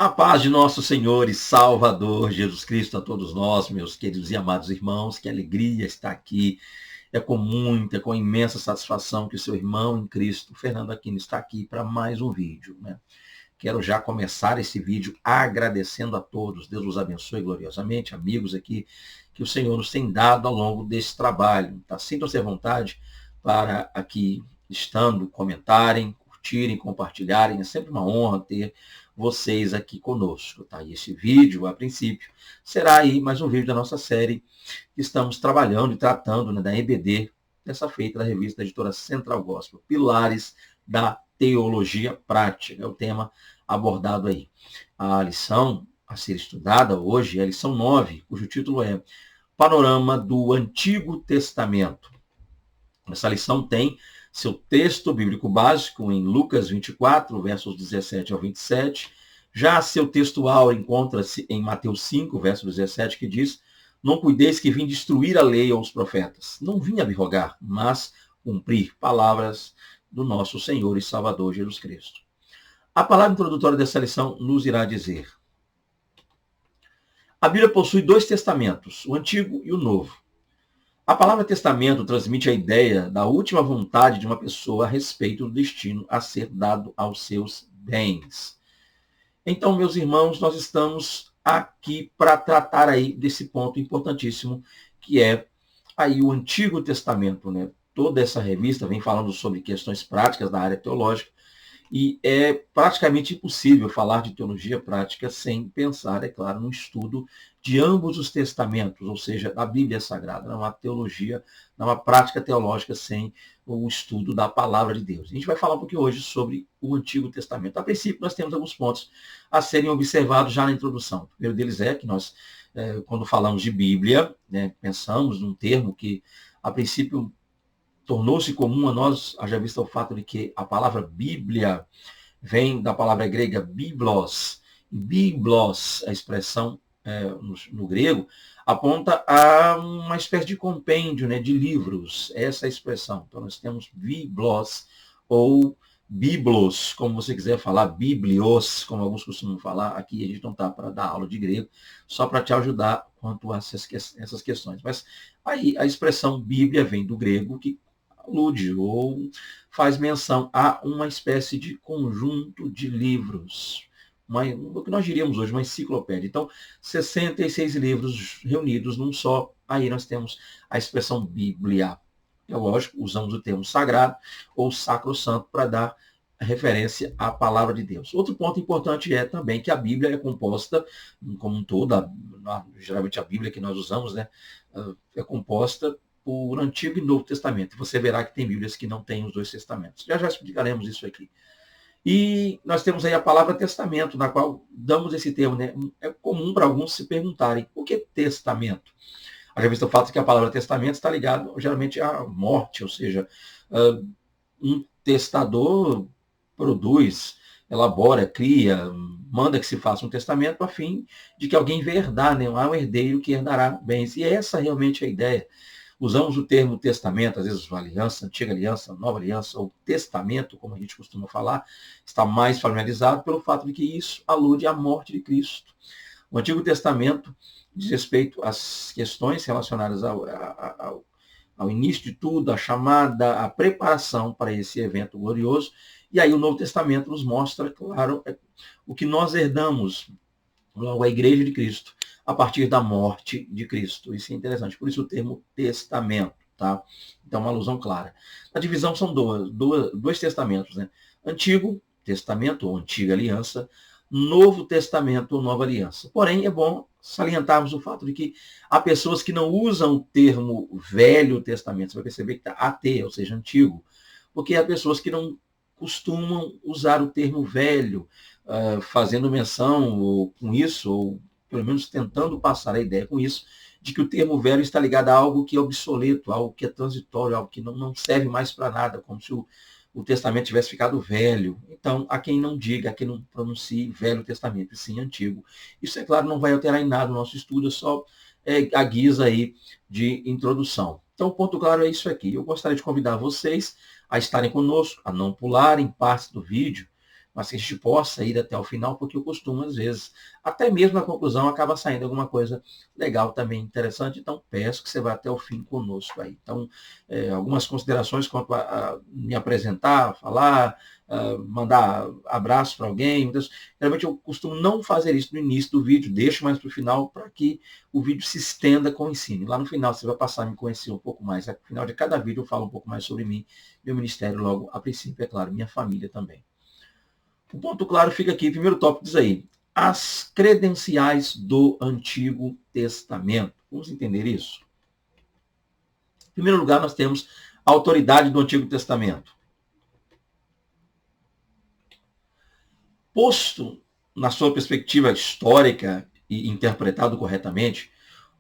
A paz de nosso Senhor e Salvador Jesus Cristo a todos nós, meus queridos e amados irmãos, que alegria estar aqui. É com muita, com imensa satisfação que o seu irmão em Cristo, Fernando Aquino, está aqui para mais um vídeo, né? Quero já começar esse vídeo agradecendo a todos. Deus os abençoe gloriosamente, amigos aqui, que o Senhor nos tem dado ao longo desse trabalho. Tá? Sintam-se à vontade para aqui, estando, comentarem, curtirem, compartilharem. É sempre uma honra ter vocês aqui conosco. Tá? E esse vídeo, a princípio, será aí mais um vídeo da nossa série que estamos trabalhando e tratando, né, da EBD, dessa feita da revista da editora Central Gospel, Pilares da Teologia Prática, é o tema abordado aí. A lição a ser estudada hoje é a lição 9, cujo título é Panorama do Antigo Testamento. Essa lição tem seu texto bíblico básico em Lucas 24, versos 17 ao 27. Já seu texto áureo encontra-se em Mateus 5, verso 17, que diz: Não cuideis que vim destruir a lei ou os profetas. Não vim abrogar, mas cumprir. Palavras do nosso Senhor e Salvador Jesus Cristo. A palavra introdutória dessa lição nos irá dizer: a Bíblia possui dois testamentos, o Antigo e o Novo. A palavra testamento transmite a ideia da última vontade de uma pessoa a respeito do destino a ser dado aos seus bens. Então, meus irmãos, nós estamos aqui para tratar aí desse ponto importantíssimo, que é aí o Antigo Testamento, né? Toda essa revista vem falando sobre questões práticas da área teológica, e é praticamente impossível falar de teologia prática sem pensar, é claro, no estudo de ambos os testamentos, ou seja, da Bíblia Sagrada. Não há teologia, não há prática teológica sem o estudo da palavra de Deus. A gente vai falar um pouquinho hoje sobre o Antigo Testamento. A princípio, nós temos alguns pontos a serem observados já na introdução. O primeiro deles é que nós, quando falamos de Bíblia, né, pensamos num termo que, a princípio, tornou-se comum a nós, haja vista o fato de que a palavra Bíblia vem da palavra grega biblos. E biblos, a expressão no grego, aponta a uma espécie de compêndio, né, de livros. Essa é a expressão. Então nós temos biblos ou biblos, como você quiser falar, biblios, como alguns costumam falar. Aqui a gente não está para dar aula de grego, só para te ajudar quanto a essas questões. Mas aí a expressão Bíblia vem do grego, que alude ou faz menção a uma espécie de conjunto de livros, o que nós diríamos hoje, uma enciclopédia. Então, 66 livros reunidos num só, aí nós temos a expressão Bíblia. É lógico, usamos o termo sagrado ou sacrosanto para dar referência à palavra de Deus. Outro ponto importante é também que a Bíblia é composta, como um todo, geralmente a Bíblia que nós usamos, né, é composta por Antigo e Novo Testamento. Você verá que tem Bíblias que não têm os dois testamentos. Já explicaremos isso aqui. E nós temos aí a palavra testamento, na qual damos esse termo, né? É comum para alguns se perguntarem, o que é testamento? A vista o fato que a palavra testamento está ligado geralmente à morte, ou seja, um testador produz, elabora, cria, manda que se faça um testamento a fim de que alguém venha herdar, né? Há um herdeiro que herdará bens. E essa realmente é a ideia. Usamos o termo testamento, às vezes aliança, antiga aliança, nova aliança, ou testamento, como a gente costuma falar, está mais familiarizado pelo fato de que isso alude à morte de Cristo. O Antigo Testamento diz respeito às questões relacionadas ao início de tudo, a chamada, a preparação para esse evento glorioso. E aí o Novo Testamento nos mostra, claro, o que nós herdamos, logo a Igreja de Cristo, a partir da morte de Cristo. Isso é interessante, por isso o termo testamento, tá? Então, uma alusão clara. A divisão são dois testamentos, né? Antigo Testamento, ou Antiga Aliança, Novo Testamento, ou Nova Aliança. Porém, é bom salientarmos o fato de que há pessoas que não usam o termo Velho Testamento. Você vai perceber que está AT, ou seja, antigo, porque há pessoas que não costumam usar o termo velho, fazendo menção ou, com isso, ou pelo menos tentando passar a ideia com isso, de que o termo velho está ligado a algo que é obsoleto, algo que é transitório, algo que não serve mais para nada, como se o testamento tivesse ficado velho. Então, há quem não diga, há quem não pronuncie Velho Testamento, e sim Antigo. Isso, é claro, não vai alterar em nada o nosso estudo, é só a guisa aí de introdução. Então, o ponto claro é isso aqui. Eu gostaria de convidar vocês a estarem conosco, a não pularem partes do vídeo, mas que a gente possa ir até o final, porque eu costumo, às vezes, até mesmo na conclusão, acaba saindo alguma coisa legal também, interessante. Então, peço que você vá até o fim conosco aí. Então, algumas considerações quanto a me apresentar, falar, mandar abraço para alguém. Então, geralmente eu costumo não fazer isso no início do vídeo, deixo mais para o final para que o vídeo se estenda com o ensino. Lá no final você vai passar a me conhecer um pouco mais. No final de cada vídeo eu falo um pouco mais sobre mim, meu ministério, logo a princípio, é claro, minha família também. O ponto claro fica aqui, primeiro tópico diz aí, as credenciais do Antigo Testamento. Vamos entender isso? Em primeiro lugar, nós temos a autoridade do Antigo Testamento. Posto na sua perspectiva histórica e interpretado corretamente,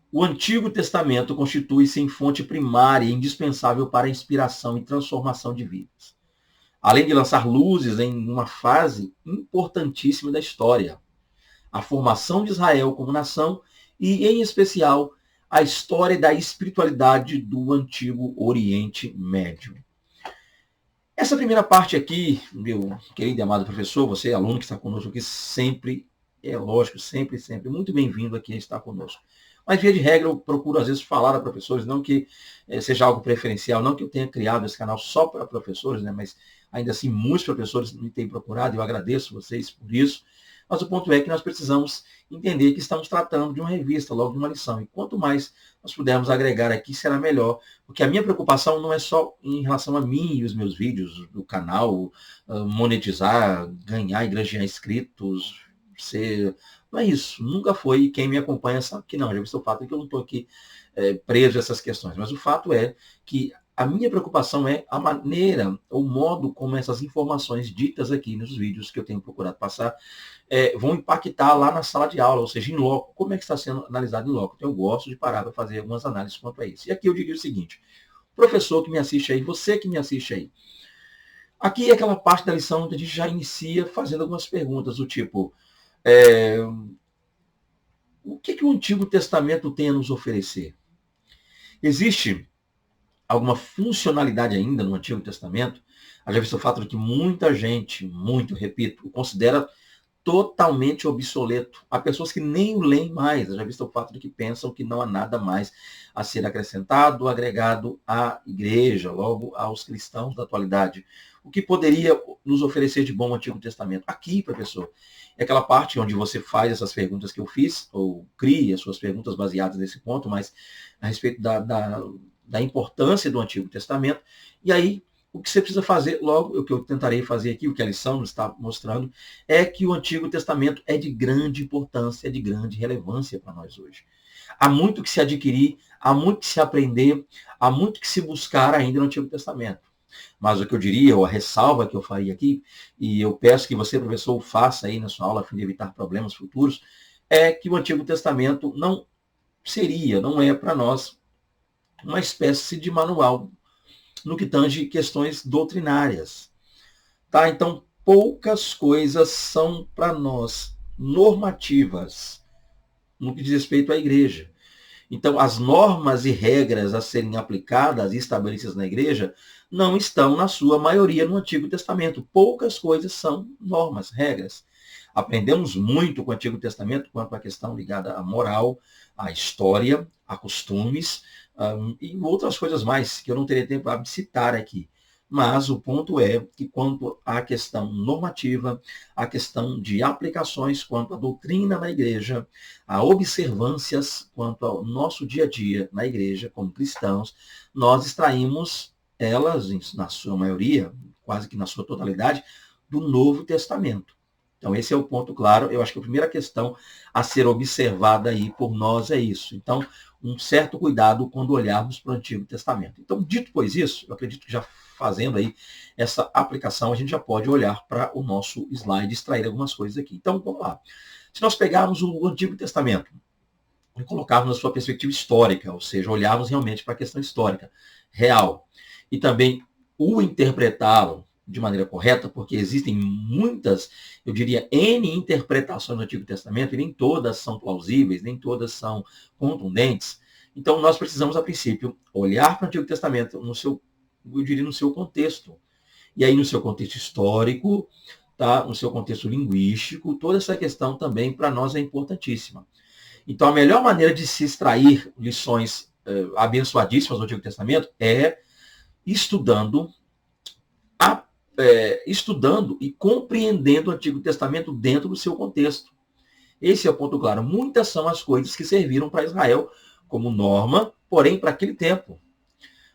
o Antigo Testamento constitui-se em fonte primária e indispensável para a inspiração e transformação de vidas, além de lançar luzes em uma fase importantíssima da história, a formação de Israel como nação e, em especial, a história da espiritualidade do Antigo Oriente Médio. Essa primeira parte aqui, meu querido e amado professor, você aluno que está conosco aqui, sempre, é lógico, sempre, muito bem-vindo aqui a estar conosco. Mas, via de regra, eu procuro, às vezes, falar a professores, não que seja algo preferencial, não que eu tenha criado esse canal só para professores, né, mas, ainda assim, muitos professores me têm procurado, e eu agradeço vocês por isso. Mas o ponto é que nós precisamos entender que estamos tratando de uma revista, logo de uma lição. E quanto mais nós pudermos agregar aqui, será melhor. Porque a minha preocupação não é só em relação a mim e os meus vídeos do canal, monetizar, ganhar e granjear inscritos, ser... Não é isso. Nunca foi. Quem me acompanha sabe que não. Já visto o fato de que eu não estou aqui preso a essas questões. Mas o fato é que a minha preocupação é a maneira, o modo como essas informações ditas aqui nos vídeos que eu tenho procurado passar vão impactar lá na sala de aula, ou seja, em loco. Como é que está sendo analisado em loco? Então, eu gosto de parar para fazer algumas análises quanto a isso. E aqui eu diria o seguinte, professor que me assiste aí, você que me assiste aí, aqui é aquela parte da lição onde a gente já inicia fazendo algumas perguntas, do tipo, o que o Antigo Testamento tem a nos oferecer? Existe alguma funcionalidade ainda no Antigo Testamento? Já visto o fato de que muita gente, repito, considera totalmente obsoleto. Há pessoas que nem o leem mais. Já visto o fato de que pensam que não há nada mais a ser acrescentado, agregado à igreja, logo aos cristãos da atualidade. O que poderia nos oferecer de bom o Antigo Testamento? Aqui, professor, é aquela parte onde você faz essas perguntas que eu fiz, ou cria as suas perguntas baseadas nesse ponto, mas a respeito da importância do Antigo Testamento. E aí, o que você precisa fazer, logo, o que eu tentarei fazer aqui, o que a lição nos está mostrando, é que o Antigo Testamento é de grande importância, é de grande relevância para nós hoje. Há muito que se adquirir, há muito que se aprender, há muito que se buscar ainda no Antigo Testamento. Mas o que eu diria, ou a ressalva que eu faria aqui, e eu peço que você, professor, o faça aí na sua aula, a fim de evitar problemas futuros, é que o Antigo Testamento não é para nós uma espécie de manual no que tange questões doutrinárias. Tá? Então, poucas coisas são para nós normativas no que diz respeito à igreja. Então, as normas e regras a serem aplicadas e estabelecidas na igreja não estão, na sua maioria, no Antigo Testamento. Poucas coisas são normas, regras. Aprendemos muito com o Antigo Testamento quanto à questão ligada à moral, à história, a costumes, e outras coisas mais que eu não teria tempo para citar aqui. Mas o ponto é que quanto à questão normativa, a questão de aplicações quanto à doutrina na igreja, a observâncias quanto ao nosso dia a dia na igreja como cristãos, nós extraímos elas, na sua maioria, quase que na sua totalidade, do Novo Testamento. Então, esse é o ponto claro. Eu acho que a primeira questão a ser observada aí por nós é isso. Então, um certo cuidado quando olharmos para o Antigo Testamento. Então, dito pois isso, eu acredito que já fazendo aí essa aplicação, a gente já pode olhar para o nosso slide e extrair algumas coisas aqui. Então, vamos lá. Se nós pegarmos o Antigo Testamento e colocarmos na sua perspectiva histórica, ou seja, olharmos realmente para a questão histórica, real, e também o interpretá-lo de maneira correta, porque existem muitas, eu diria, N interpretações do Antigo Testamento, e nem todas são plausíveis, nem todas são contundentes. Então, nós precisamos, a princípio, olhar para o Antigo Testamento no seu, eu diria, no seu contexto. E aí, no seu contexto histórico, tá? No seu contexto linguístico, toda essa questão também para nós é importantíssima. Então, a melhor maneira de se extrair lições abençoadíssimas do Antigo Testamento é estudando, estudando e compreendendo o Antigo Testamento dentro do seu contexto. Esse é o ponto claro. Muitas são as coisas que serviram para Israel como norma, porém para aquele tempo.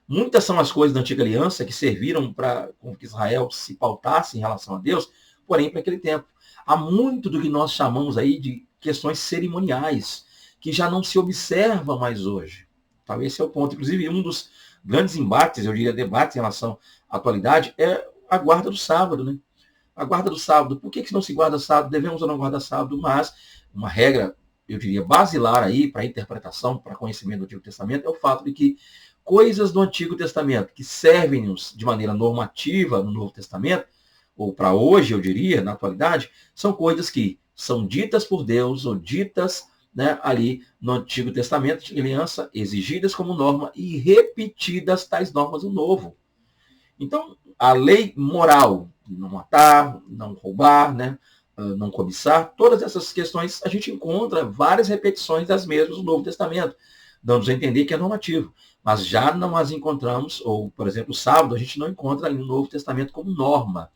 Muitas são as coisas da Antiga Aliança que serviram para que Israel se pautasse em relação a Deus, porém para aquele tempo. Há muito do que nós chamamos aí de questões cerimoniais, que já não se observa mais hoje. Então, esse é o ponto. Inclusive, um dos grandes embates, eu diria debates em relação à atualidade, é a guarda do sábado, né? A guarda do sábado. Por que não se guarda sábado? Devemos ou não guardar sábado? Mas uma regra, eu diria, basilar aí para interpretação, para conhecimento do Antigo Testamento, é o fato de que coisas do Antigo Testamento que servem-nos de maneira normativa no Novo Testamento, ou para hoje, eu diria, na atualidade, são coisas que são ditas por Deus ou ditas, né, ali no Antigo Testamento de aliança, exigidas como norma e repetidas tais normas no Novo. Então, a lei moral, não matar, não roubar, né, não cobiçar, todas essas questões a gente encontra várias repetições das mesmas no Novo Testamento, dando a entender que é normativo. Mas já não as encontramos, ou, por exemplo, o sábado, a gente não encontra ali no Novo Testamento como norma.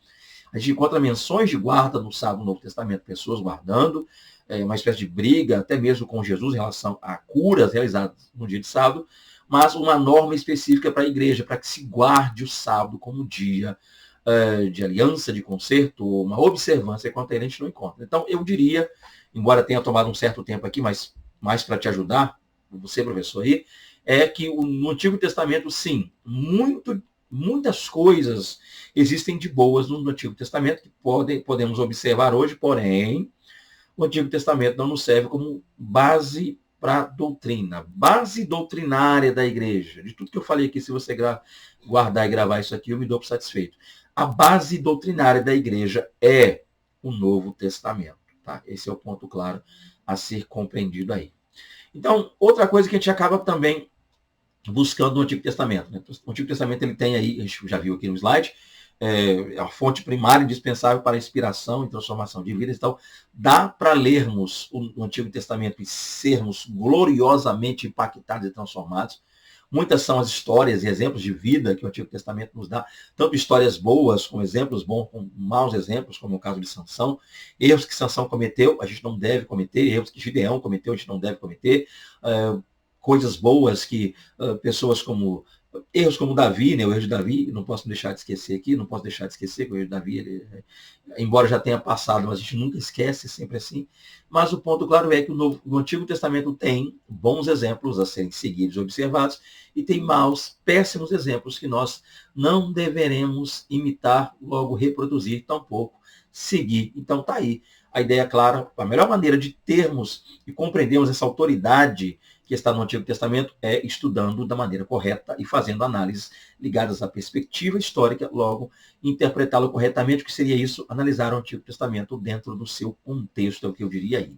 A gente encontra menções de guarda no sábado no Novo Testamento, pessoas guardando, uma espécie de briga, até mesmo com Jesus, em relação a curas realizadas no dia de sábado, mas uma norma específica para a igreja, para que se guarde o sábado como dia de aliança, de concerto, uma observância quanto a ele a gente não encontra. Então, eu diria, embora tenha tomado um certo tempo aqui, mas mais para te ajudar, você, professor, aí, é que no Antigo Testamento, sim, muitas coisas existem de boas no Antigo Testamento que podemos observar hoje, porém, o Antigo Testamento não nos serve como base para doutrina, base doutrinária da igreja. De tudo que eu falei aqui, se você guardar e gravar isso aqui, eu me dou por satisfeito. A base doutrinária da igreja é o Novo Testamento. Tá? Esse é o ponto claro a ser compreendido aí. Então, outra coisa que a gente acaba também buscando no Antigo Testamento. Né? O Antigo Testamento ele tem aí, a gente já viu aqui no slide, a fonte primária indispensável para a inspiração e transformação de vidas. Então, dá para lermos o Antigo Testamento e sermos gloriosamente impactados e transformados. Muitas são as histórias e exemplos de vida que o Antigo Testamento nos dá, tanto histórias boas, com exemplos bons, com maus exemplos, como o caso de Sansão. Erros que Sansão cometeu, a gente não deve cometer. Erros que Gideão cometeu, a gente não deve cometer. Coisas boas que pessoas como... Erros como Davi, né? O erro de Davi, não posso deixar de esquecer aqui, não posso deixar de esquecer que o erro de Davi, embora já tenha passado, mas a gente nunca esquece, sempre assim. Mas o ponto claro é que o Antigo Testamento tem bons exemplos a serem seguidos e observados, e tem maus, péssimos exemplos que nós não deveremos imitar, logo reproduzir, tampouco seguir. Então tá aí a ideia clara, a melhor maneira de termos e compreendermos essa autoridade que está no Antigo Testamento é estudando da maneira correta e fazendo análises ligadas à perspectiva histórica, logo interpretá-lo corretamente, o que seria isso? Analisar o Antigo Testamento dentro do seu contexto, é o que eu diria aí.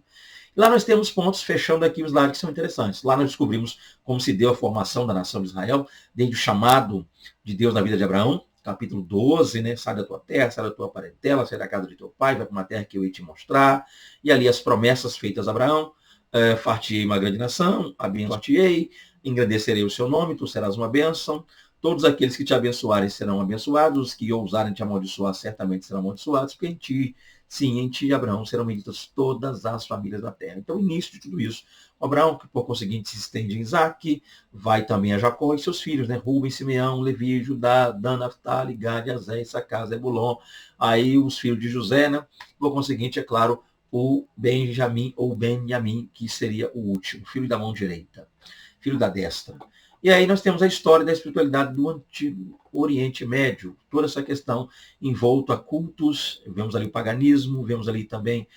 Lá nós temos pontos, fechando aqui os slides, que são interessantes. Lá nós descobrimos como se deu a formação da nação de Israel, desde o chamado de Deus na vida de Abraão, capítulo 12, né? Sai da tua terra, sai da tua parentela, sai da casa de teu pai, vai para uma terra que eu ia te mostrar. E ali as promessas feitas a Abraão, fartei uma grande nação, abençoarei, engrandecerei o seu nome, tu serás uma bênção. Todos aqueles que te abençoarem serão abençoados, os que ousarem te amaldiçoar certamente serão amaldiçoados, porque em ti, sim, em ti, Abraão, serão benditas todas as famílias da terra. Então, o início de tudo isso, Abraão, que por conseguinte se estende em Isaac, vai também a Jacó e seus filhos, né? Rubem, Simeão, Levi, Judá, Dan, Naftali, Gad, Azé, Issacar, Zebulon. Aí os filhos de José, né? Por conseguinte, é claro, o Benjamim ou Benjamim, que seria o último, filho da mão direita, filho da destra. E aí nós temos a história da espiritualidade do Antigo Oriente Médio, toda essa questão envolta a cultos, vemos ali o paganismo, vemos ali também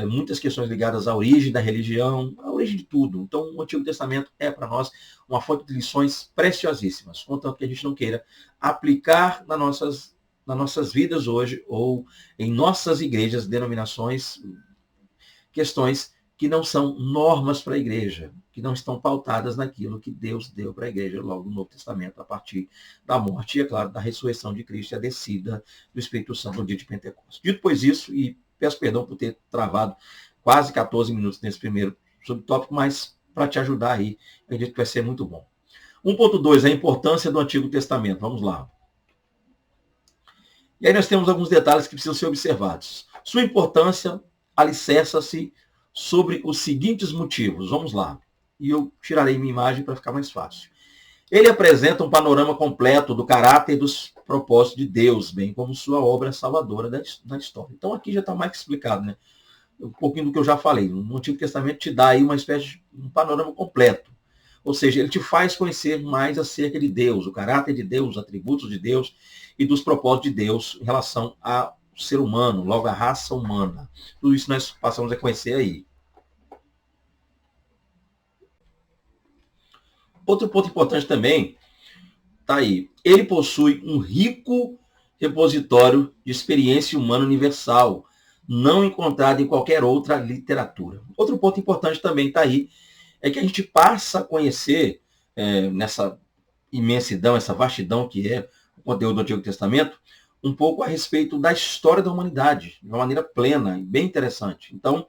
muitas questões ligadas à origem da religião, à origem de tudo. Então o Antigo Testamento é para nós uma fonte de lições preciosíssimas, contanto que a gente não queira aplicar nas nossas vidas hoje ou em nossas igrejas, denominações, questões que não são normas para a igreja, que não estão pautadas naquilo que Deus deu para a igreja logo no Novo Testamento, a partir da morte e, é claro, da ressurreição de Cristo e a descida do Espírito Santo no dia de Pentecostes. Dito pois isso, e peço perdão por ter travado quase 14 minutos nesse primeiro subtópico, mas para te ajudar aí, acredito que vai ser muito bom. 1.2, a importância do Antigo Testamento. Vamos lá. E aí nós temos alguns detalhes que precisam ser observados. Sua importância alicerça-se sobre os seguintes motivos. Vamos lá. E eu tirarei minha imagem para ficar mais fácil. Ele apresenta um panorama completo do caráter e dos propósitos de Deus, bem como sua obra salvadora da história. Então aqui já está mais que explicado, né? Um pouquinho do que eu já falei. O Antigo Testamento te dá aí uma espécie de um panorama completo. Ou seja, ele te faz conhecer mais acerca de Deus, o caráter de Deus, os atributos de Deus e dos propósitos de Deus em relação ao ser humano, logo a raça humana. Tudo isso nós passamos a conhecer aí. Outro ponto importante também está aí. Ele possui um rico repositório de experiência humana universal, não encontrado em qualquer outra literatura. Outro ponto importante também está aí, é que a gente passa a conhecer, nessa imensidão, essa vastidão que é o conteúdo do Antigo Testamento, um pouco a respeito da história da humanidade, de uma maneira plena e bem interessante. Então,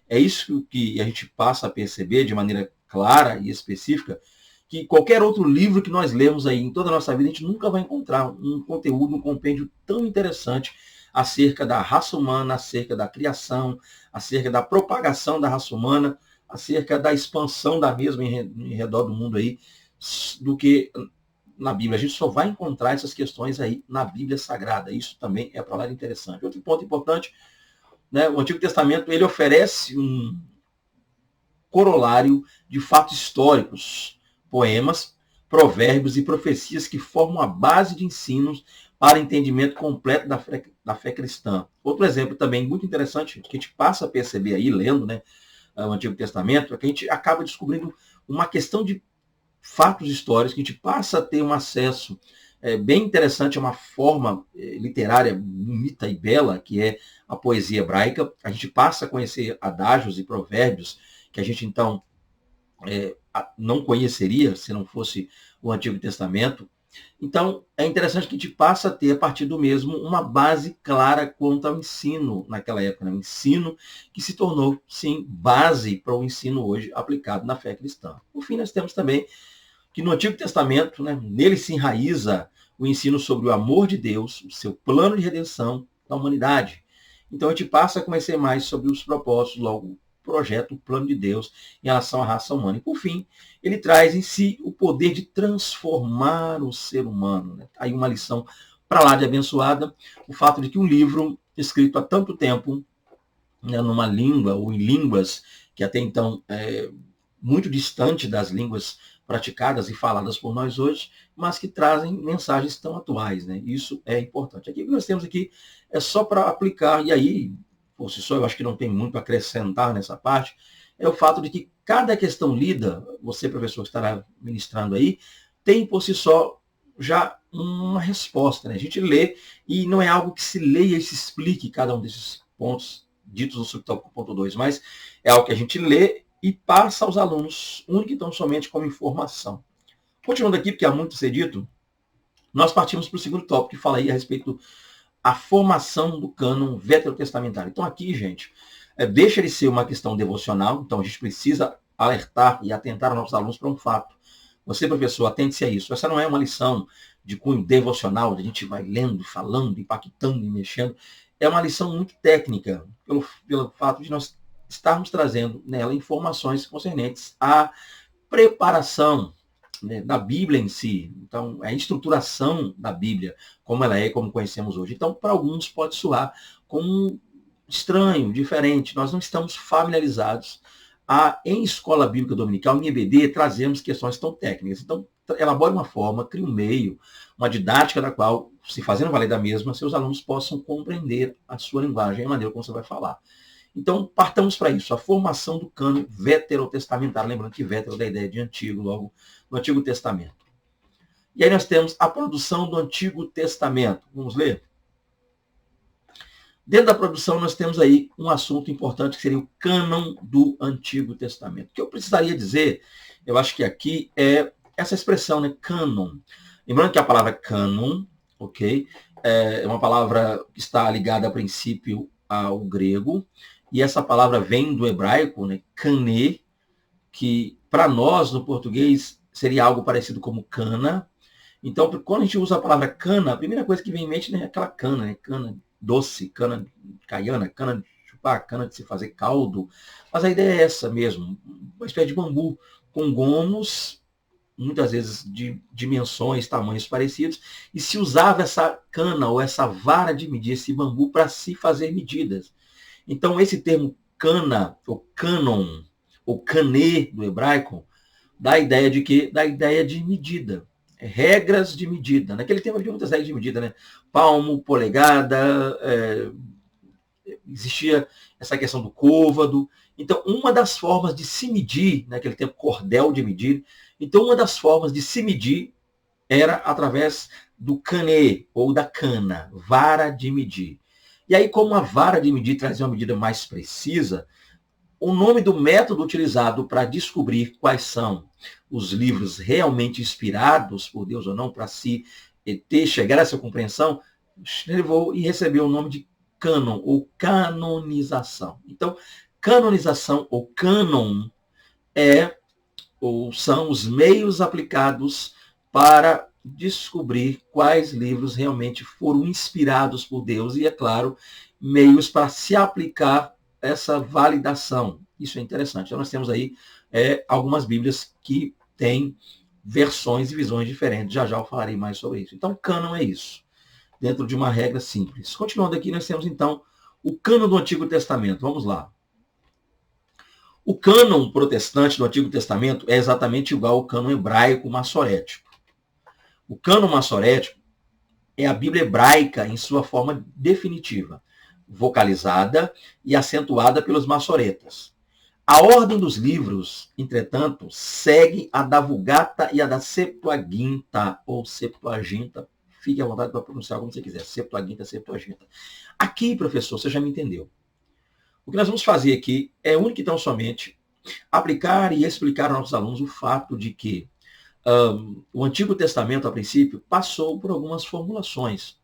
é isso que a gente passa a perceber de maneira clara e específica, que qualquer outro livro que nós lemos aí em toda a nossa vida, a gente nunca vai encontrar um conteúdo, um compêndio tão interessante acerca da raça humana, acerca da criação, acerca da propagação da raça humana, acerca da expansão da mesma em redor do mundo aí, do que na Bíblia. A gente só vai encontrar essas questões aí na Bíblia Sagrada. Isso também é para lá interessante. Outro ponto importante, né, o Antigo Testamento ele oferece um corolário de fatos históricos, poemas, provérbios e profecias que formam a base de ensinos para entendimento completo da fé cristã. Outro exemplo também muito interessante, que a gente passa a perceber aí, lendo, né, o Antigo Testamento, é que a gente acaba descobrindo uma questão de fatos históricos, que a gente passa a ter um acesso bem interessante a uma forma literária bonita e bela, que é a poesia hebraica. A gente passa a conhecer adágios e provérbios que a gente, então, não conheceria se não fosse o Antigo Testamento. Então, é interessante que a gente passa a ter, a partir do mesmo, uma base clara quanto ao ensino naquela época, né? Um ensino que se tornou, sim, base para o ensino hoje aplicado na fé cristã. Por fim, nós temos também que no Antigo Testamento, né, nele se enraiza o ensino sobre o amor de Deus, o seu plano de redenção da humanidade. Então, a gente passa a conhecer mais sobre os propósitos, logo, projeto, o plano de Deus em relação à raça humana. E, por fim, ele traz em si o poder de transformar o ser humano. Né? Aí uma lição para lá de abençoada, o fato de que um livro escrito há tanto tempo, né, numa língua ou em línguas que até então muito distante das línguas praticadas e faladas por nós hoje, mas que trazem mensagens tão atuais. Né? Isso é importante. Aqui o que nós temos aqui é só para aplicar, e aí, por si só, eu acho que não tem muito a acrescentar nessa parte, é o fato de que cada questão lida, você, professor, que estará ministrando aí, tem por si só já uma resposta. Né? A gente lê e não é algo que se leia e se explique cada um desses pontos ditos no subtópico ponto 2, mas é algo que a gente lê e passa aos alunos, único e tão somente como informação. Continuando aqui, porque há muito a ser dito, nós partimos para o segundo tópico, que fala aí a respeito a formação do cânon veterotestamentário. Então aqui, gente, deixa de ser uma questão devocional, então a gente precisa alertar e atentar aos nossos alunos para um fato. Você, professor, atente-se a isso. Essa não é uma lição de cunho devocional, onde a gente vai lendo, falando, impactando e mexendo. É uma lição muito técnica, pelo fato de nós estarmos trazendo nela informações concernentes à preparação, né, da Bíblia em si. Então, a estruturação da Bíblia, como ela é, como conhecemos hoje. Então, para alguns pode soar como estranho, diferente. Nós não estamos familiarizados em escola bíblica dominical, em EBD, trazemos questões tão técnicas. Então, elabore uma forma, crie um meio, uma didática da qual, se fazendo valer da mesma, seus alunos possam compreender a sua linguagem, a maneira como você vai falar. Então, partamos para isso, a formação do cânon veterotestamentário. Lembrando que vétero é da ideia de antigo, logo, no Antigo Testamento. E aí nós temos a produção do Antigo Testamento. Vamos ler? Dentro da produção, nós temos aí um assunto importante que seria o cânon do Antigo Testamento. O que eu precisaria dizer, eu acho que aqui é essa expressão, né, cânon. Lembrando que a palavra cânon, ok, é uma palavra que está ligada a princípio ao grego, e essa palavra vem do hebraico, né, kané, que para nós, no português, seria algo parecido como cana. Então, quando a gente usa a palavra cana, a primeira coisa que vem em mente, né, é aquela cana, né, cana doce, cana caiana, cana de chupar, cana de se fazer caldo. Mas a ideia é essa mesmo, uma espécie de bambu com gomos, muitas vezes de dimensões, tamanhos parecidos, e se usava essa cana ou essa vara de medir, esse bambu, para se fazer medidas. Então, esse termo cana, ou cânon, ou canê do hebraico, dá a ideia de quê? Dá a ideia de medida. Regras de medida. Naquele tempo havia muitas regras de medida, né? Palmo, polegada, existia essa questão do côvado. Então, uma das formas de se medir, naquele tempo, cordel de medir, então uma das formas de se medir era através do canê, ou da cana, vara de medir. E aí, como a vara de medir trazia uma medida mais precisa, o nome do método utilizado para descobrir quais são os livros realmente inspirados por Deus ou não, para se chegar a essa compreensão, levou e recebeu o nome de cânon, ou canonização. Então, canonização ou cânon ou são os meios aplicados para descobrir quais livros realmente foram inspirados por Deus e, é claro, meios para se aplicar essa validação. Isso é interessante. Então, nós temos aí algumas Bíblias que têm versões e visões diferentes. Já já eu falarei mais sobre isso. Então, cânon é isso, dentro de uma regra simples. Continuando aqui, nós temos, então, o cânon do Antigo Testamento. Vamos lá. O cânon protestante do Antigo Testamento é exatamente igual ao cânon hebraico massorético. O cânon massorético é a Bíblia hebraica em sua forma definitiva, vocalizada e acentuada pelos massoretas. A ordem dos livros, entretanto, segue a da Vulgata e a da Septuaginta, ou Septuaginta. Fique à vontade para pronunciar como você quiser. Septuaginta, Septuaginta. Aqui, professor, você já me entendeu. O que nós vamos fazer aqui é único e tão somente aplicar e explicar aos nossos alunos o fato de que o Antigo Testamento, a princípio, passou por algumas formulações.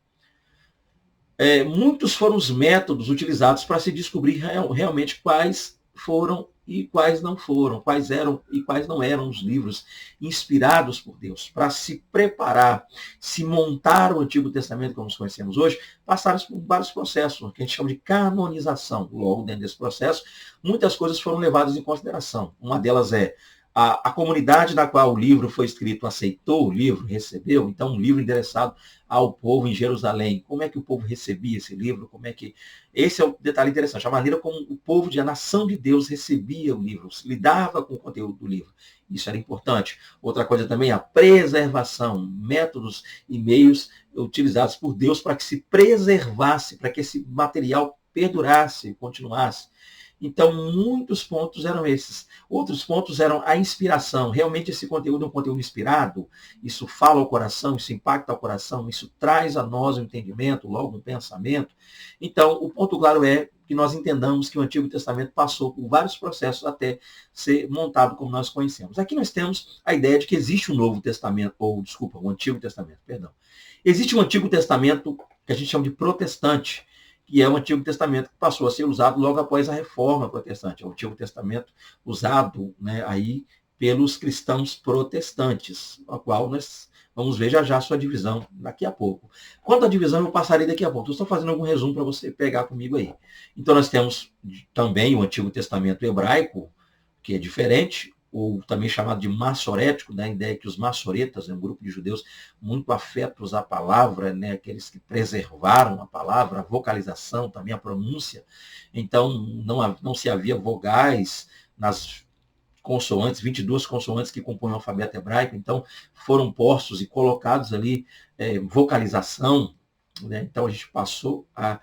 Muitos foram os métodos utilizados para se descobrir realmente quais foram e quais não foram, quais eram e quais não eram os livros inspirados por Deus. Para se preparar, se montar o Antigo Testamento como nós conhecemos hoje, passaram por vários processos, que a gente chama de canonização. Logo, dentro desse processo, muitas coisas foram levadas em consideração. Uma delas é a comunidade na qual o livro foi escrito aceitou o livro, recebeu, então um livro endereçado ao povo em Jerusalém. Como é que o povo recebia esse livro? Como é que... Esse é o detalhe interessante, a maneira como o povo a nação de Deus recebia o livro, lidava com o conteúdo do livro. Isso era importante. Outra coisa também, a preservação, métodos e meios utilizados por Deus para que se preservasse, para que esse material perdurasse, continuasse. Então, muitos pontos eram esses. Outros pontos eram a inspiração. Realmente esse conteúdo é um conteúdo inspirado? Isso fala ao coração, isso impacta ao coração, isso traz a nós um entendimento, logo um pensamento. Então, o ponto claro é que nós entendamos que o Antigo Testamento passou por vários processos até ser montado como nós conhecemos. Aqui nós temos a ideia de que existe um Novo Testamento, o Antigo Testamento, perdão. Existe um Antigo Testamento que a gente chama de protestante, que é o Antigo Testamento que passou a ser usado logo após a Reforma Protestante. É o Antigo Testamento usado, né, aí pelos cristãos protestantes, a qual nós vamos ver já já a sua divisão daqui a pouco. Quanto à divisão, eu passarei daqui a pouco. Eu estou fazendo algum resumo para você pegar comigo aí. Então, nós temos também o Antigo Testamento hebraico, que é diferente, ou também chamado de massorético, da ideia que os massoretas é um grupo de judeus muito afetos à palavra, né, aqueles que preservaram a palavra, a vocalização, também a pronúncia. Então, não se havia vogais nas consoantes, 22 consoantes que compõem o alfabeto hebraico, então foram postos e colocados ali vocalização, né? Então a gente passou a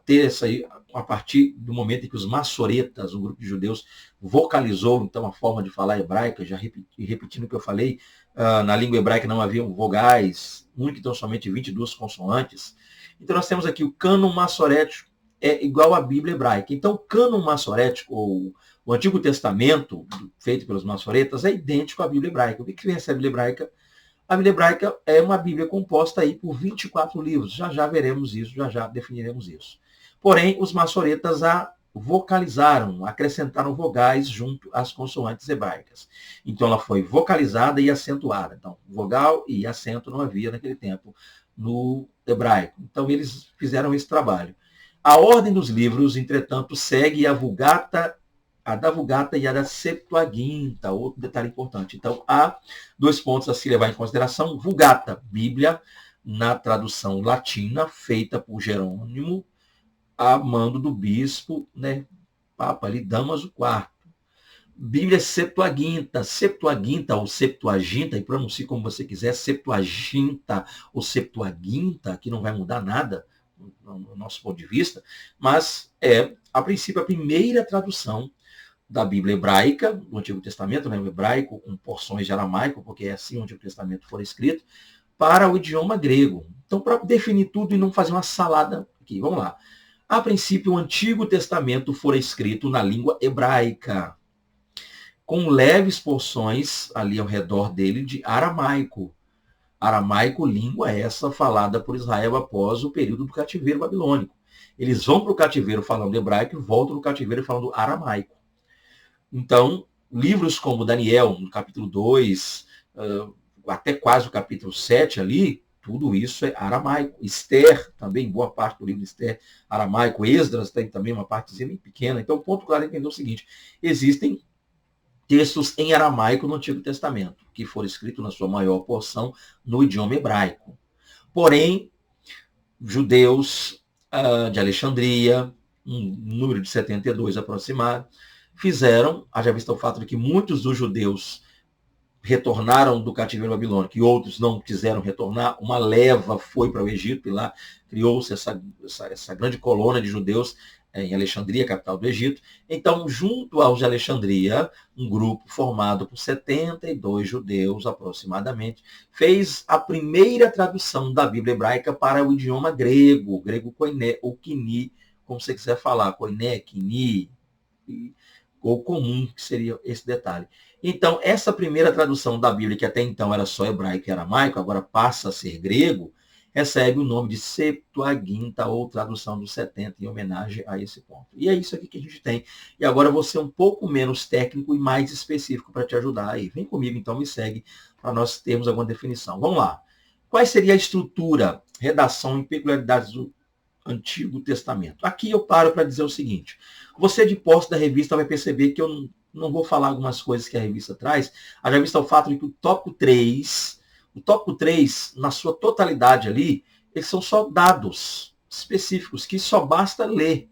ter essa aí a partir do momento em que os massoretas, um grupo de judeus, vocalizou então a forma de falar hebraica, já repetindo o que eu falei, na língua hebraica não haviam vogais, único então somente 22 consoantes. Então nós temos aqui o cânon massorético, é igual à Bíblia hebraica. Então, o cânon maçorético, ou o Antigo Testamento, feito pelos maçoretas, é idêntico à Bíblia hebraica. O que é a Bíblia hebraica? A Bíblia hebraica é uma Bíblia composta aí por 24 livros. Já já veremos isso, já já definiremos isso. Porém, os maçoretas a vocalizaram, acrescentaram vogais junto às consoantes hebraicas. Então, ela foi vocalizada e acentuada. Então, vogal e acento não havia naquele tempo no hebraico. Então, eles fizeram esse trabalho. A ordem dos livros, entretanto, segue a Vulgata, a da Vulgata e a da Septuaginta, outro detalhe importante. Então, há 2 pontos a se levar em consideração. Vulgata, Bíblia, na tradução latina, feita por Jerônimo, a mando do bispo, né, Papa ali, Damaso IV. Bíblia Septuaginta, Septuaginta ou Septuaginta, e pronuncie como você quiser, Septuaginta ou Septuaginta, que não vai mudar nada no nosso ponto de vista, mas é, a princípio, a primeira tradução da Bíblia hebraica, do Antigo Testamento, né, o hebraico, com porções de aramaico, porque é assim o Antigo Testamento foi escrito, para o idioma grego. Então, para definir tudo e não fazer uma salada aqui, vamos lá. A princípio, o Antigo Testamento fora escrito na língua hebraica, com leves porções ali ao redor dele de aramaico. Aramaico, língua essa falada por Israel após o período do cativeiro babilônico. Eles vão para o cativeiro falando hebraico e voltam do cativeiro falando aramaico. Então, livros como Daniel, no capítulo 2, até quase o capítulo 7 ali, tudo isso é aramaico. Esther, também, boa parte do livro de Esther, aramaico. Esdras tem também uma partezinha bem pequena. Então, o ponto claro é entender o seguinte: existem textos em aramaico no Antigo Testamento, que foram escritos na sua maior porção no idioma hebraico. Porém, judeus de Alexandria, um número de 72 aproximado, fizeram, haja vista o fato de que muitos dos judeus retornaram do cativeiro babilônico e outros não quiseram retornar, uma leva foi para o Egito e lá criou-se essa grande colônia de judeus em Alexandria, capital do Egito. Então, junto aos de Alexandria, um grupo formado por 72 judeus aproximadamente, fez a primeira tradução da Bíblia hebraica para o idioma grego, grego koiné, ou kini, como você quiser falar, koiné, kini, ou comum, que seria esse detalhe. Então, essa primeira tradução da Bíblia, que até então era só hebraico e aramaico, agora passa a ser grego, recebe o nome de Septuaginta, ou tradução dos 70, em homenagem a esse ponto. E é isso aqui que a gente tem. E agora eu vou ser um pouco menos técnico e mais específico para te ajudar aí. Vem comigo, então, me segue, para nós termos alguma definição. Vamos lá. Qual seria a estrutura, redação e peculiaridades do Antigo Testamento? Aqui eu paro para dizer o seguinte: você de posse da revista vai perceber que eu não vou falar algumas coisas que a revista traz, haja vista o fato de que o tópico 3, na sua totalidade ali, eles são só dados específicos, que só basta ler.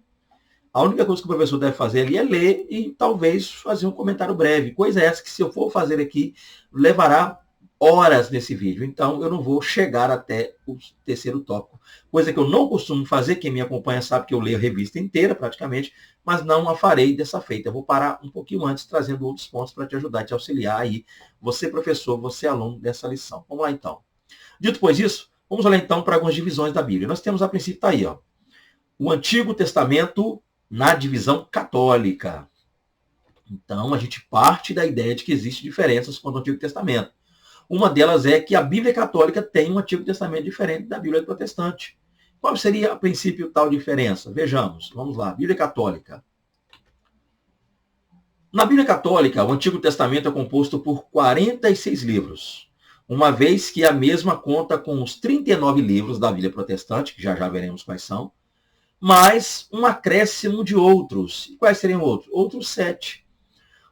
A única coisa que o professor deve fazer ali é ler e talvez fazer um comentário breve. Coisa essa que, se eu for fazer aqui, levará horas nesse vídeo. Então, eu não vou chegar até o terceiro tópico. Coisa que eu não costumo fazer, quem me acompanha sabe que eu leio a revista inteira, praticamente, mas não a farei dessa feita. Eu vou parar um pouquinho antes, trazendo outros pontos para te ajudar, te auxiliar aí, você professor, você aluno dessa lição. Vamos lá, então. Dito pois isso, vamos olhar, então, para algumas divisões da Bíblia. Nós temos, a princípio, está aí, ó, o Antigo Testamento na divisão católica. Então, a gente parte da ideia de que existem diferenças com o Antigo Testamento. Uma delas é que a Bíblia católica tem um Antigo Testamento diferente da Bíblia protestante. Qual seria, a princípio, tal diferença? Vejamos, vamos lá, Bíblia católica. Na Bíblia católica, o Antigo Testamento é composto por 46 livros, uma vez que a mesma conta com os 39 livros da Bíblia protestante, que já já veremos quais são, mais um acréscimo de outros. E quais seriam outros? Outros 7,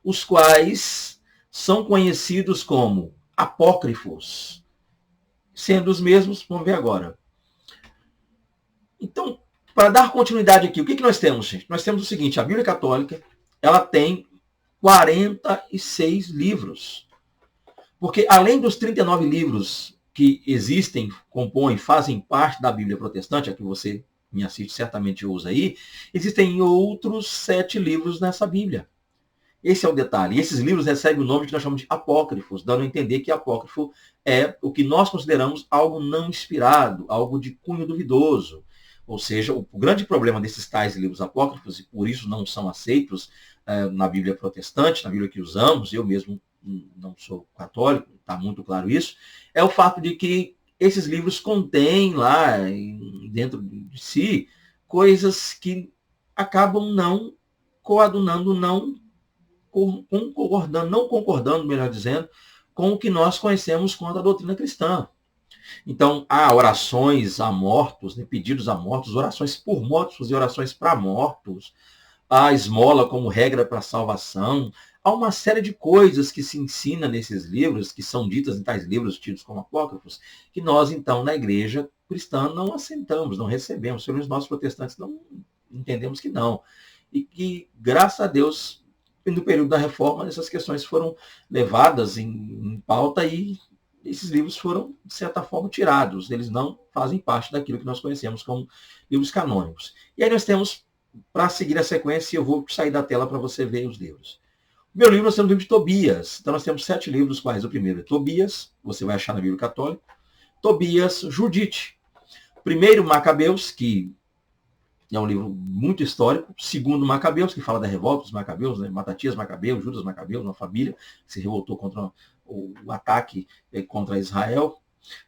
os quais são conhecidos como apócrifos, sendo os mesmos, vamos ver agora. Então, para dar continuidade aqui, o que nós temos, gente? Nós temos o seguinte: a Bíblia Católica, ela tem 46 livros. Porque além dos 39 livros que existem, compõem, fazem parte da Bíblia protestante, a que você me assiste certamente usa aí, existem outros 7 livros nessa Bíblia. Esse é o detalhe. E esses livros recebem o nome que nós chamamos de apócrifos, dando a entender que apócrifo é o que nós consideramos algo não inspirado, algo de cunho duvidoso. Ou seja, o grande problema desses tais livros apócrifos, e por isso não são aceitos na Bíblia protestante, na Bíblia que usamos, eu mesmo não sou católico, está muito claro isso, é o fato de que esses livros contêm lá, dentro de si, coisas que acabam não coadunando, não concordando, melhor dizendo, com o que nós conhecemos quanto à doutrina cristã. Então, há orações a mortos, né, pedidos a mortos, orações por mortos e orações para mortos, há a esmola como regra para a salvação, há uma série de coisas que se ensina nesses livros, que são ditas em tais livros tidos como apócrifos, que nós, então, na igreja cristã, não assentamos, não recebemos, pelo menos nós protestantes não entendemos que não. E que, graças a Deus, no período da reforma, essas questões foram levadas em pauta e esses livros foram, de certa forma, tirados. Eles não fazem parte daquilo que nós conhecemos como livros canônicos. E aí nós temos, para seguir a sequência, eu vou sair da tela para você ver os livros. O meu livro, nós temos o livro de Tobias. Então nós temos 7 livros, quais? O primeiro é Tobias, você vai achar na Bíblia Católica. Tobias, Judite. Primeiro, Macabeus, que é um livro muito histórico. Segundo, Macabeus, que fala da revolta dos Macabeus, né? Matatias Macabeus, Judas Macabeus, uma família que se revoltou contra o ataque contra Israel.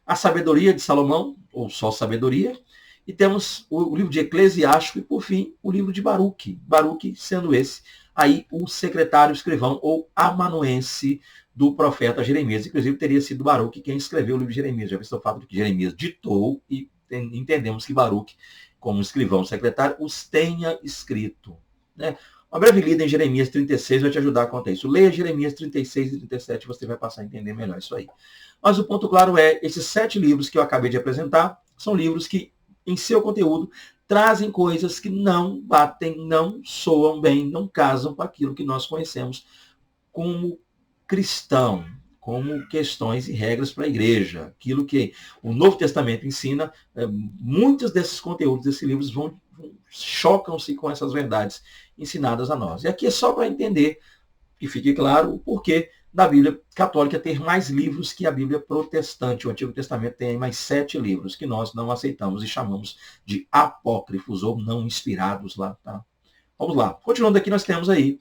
A Sabedoria de Salomão, ou só Sabedoria. E temos o livro de Eclesiástico e, por fim, o livro de Baruque. Baruque sendo esse aí o secretário escrivão ou amanuense do profeta Jeremias. Inclusive, teria sido Baruque quem escreveu o livro de Jeremias. Já pensou o fato de que Jeremias ditou e entendemos que Baruque, como escrivão secretário, os tenha escrito. Né? Uma breve lida em Jeremias 36 vai te ajudar a contar isso. Leia Jeremias 36 e 37, você vai passar a entender melhor isso aí. Mas o ponto claro é, esses 7 livros que eu acabei de apresentar são livros que, em seu conteúdo, trazem coisas que não batem, não soam bem, não casam com aquilo que nós conhecemos como cristão, como questões e regras para a igreja. Aquilo que o Novo Testamento ensina, muitos desses conteúdos desses livros chocam-se com essas verdades ensinadas a nós. E aqui é só para entender, que fique claro, o porquê da Bíblia católica ter mais livros que a Bíblia protestante. O Antigo Testamento tem mais 7 livros que nós não aceitamos e chamamos de apócrifos ou não inspirados lá. Tá? Vamos lá. Continuando aqui, nós temos aí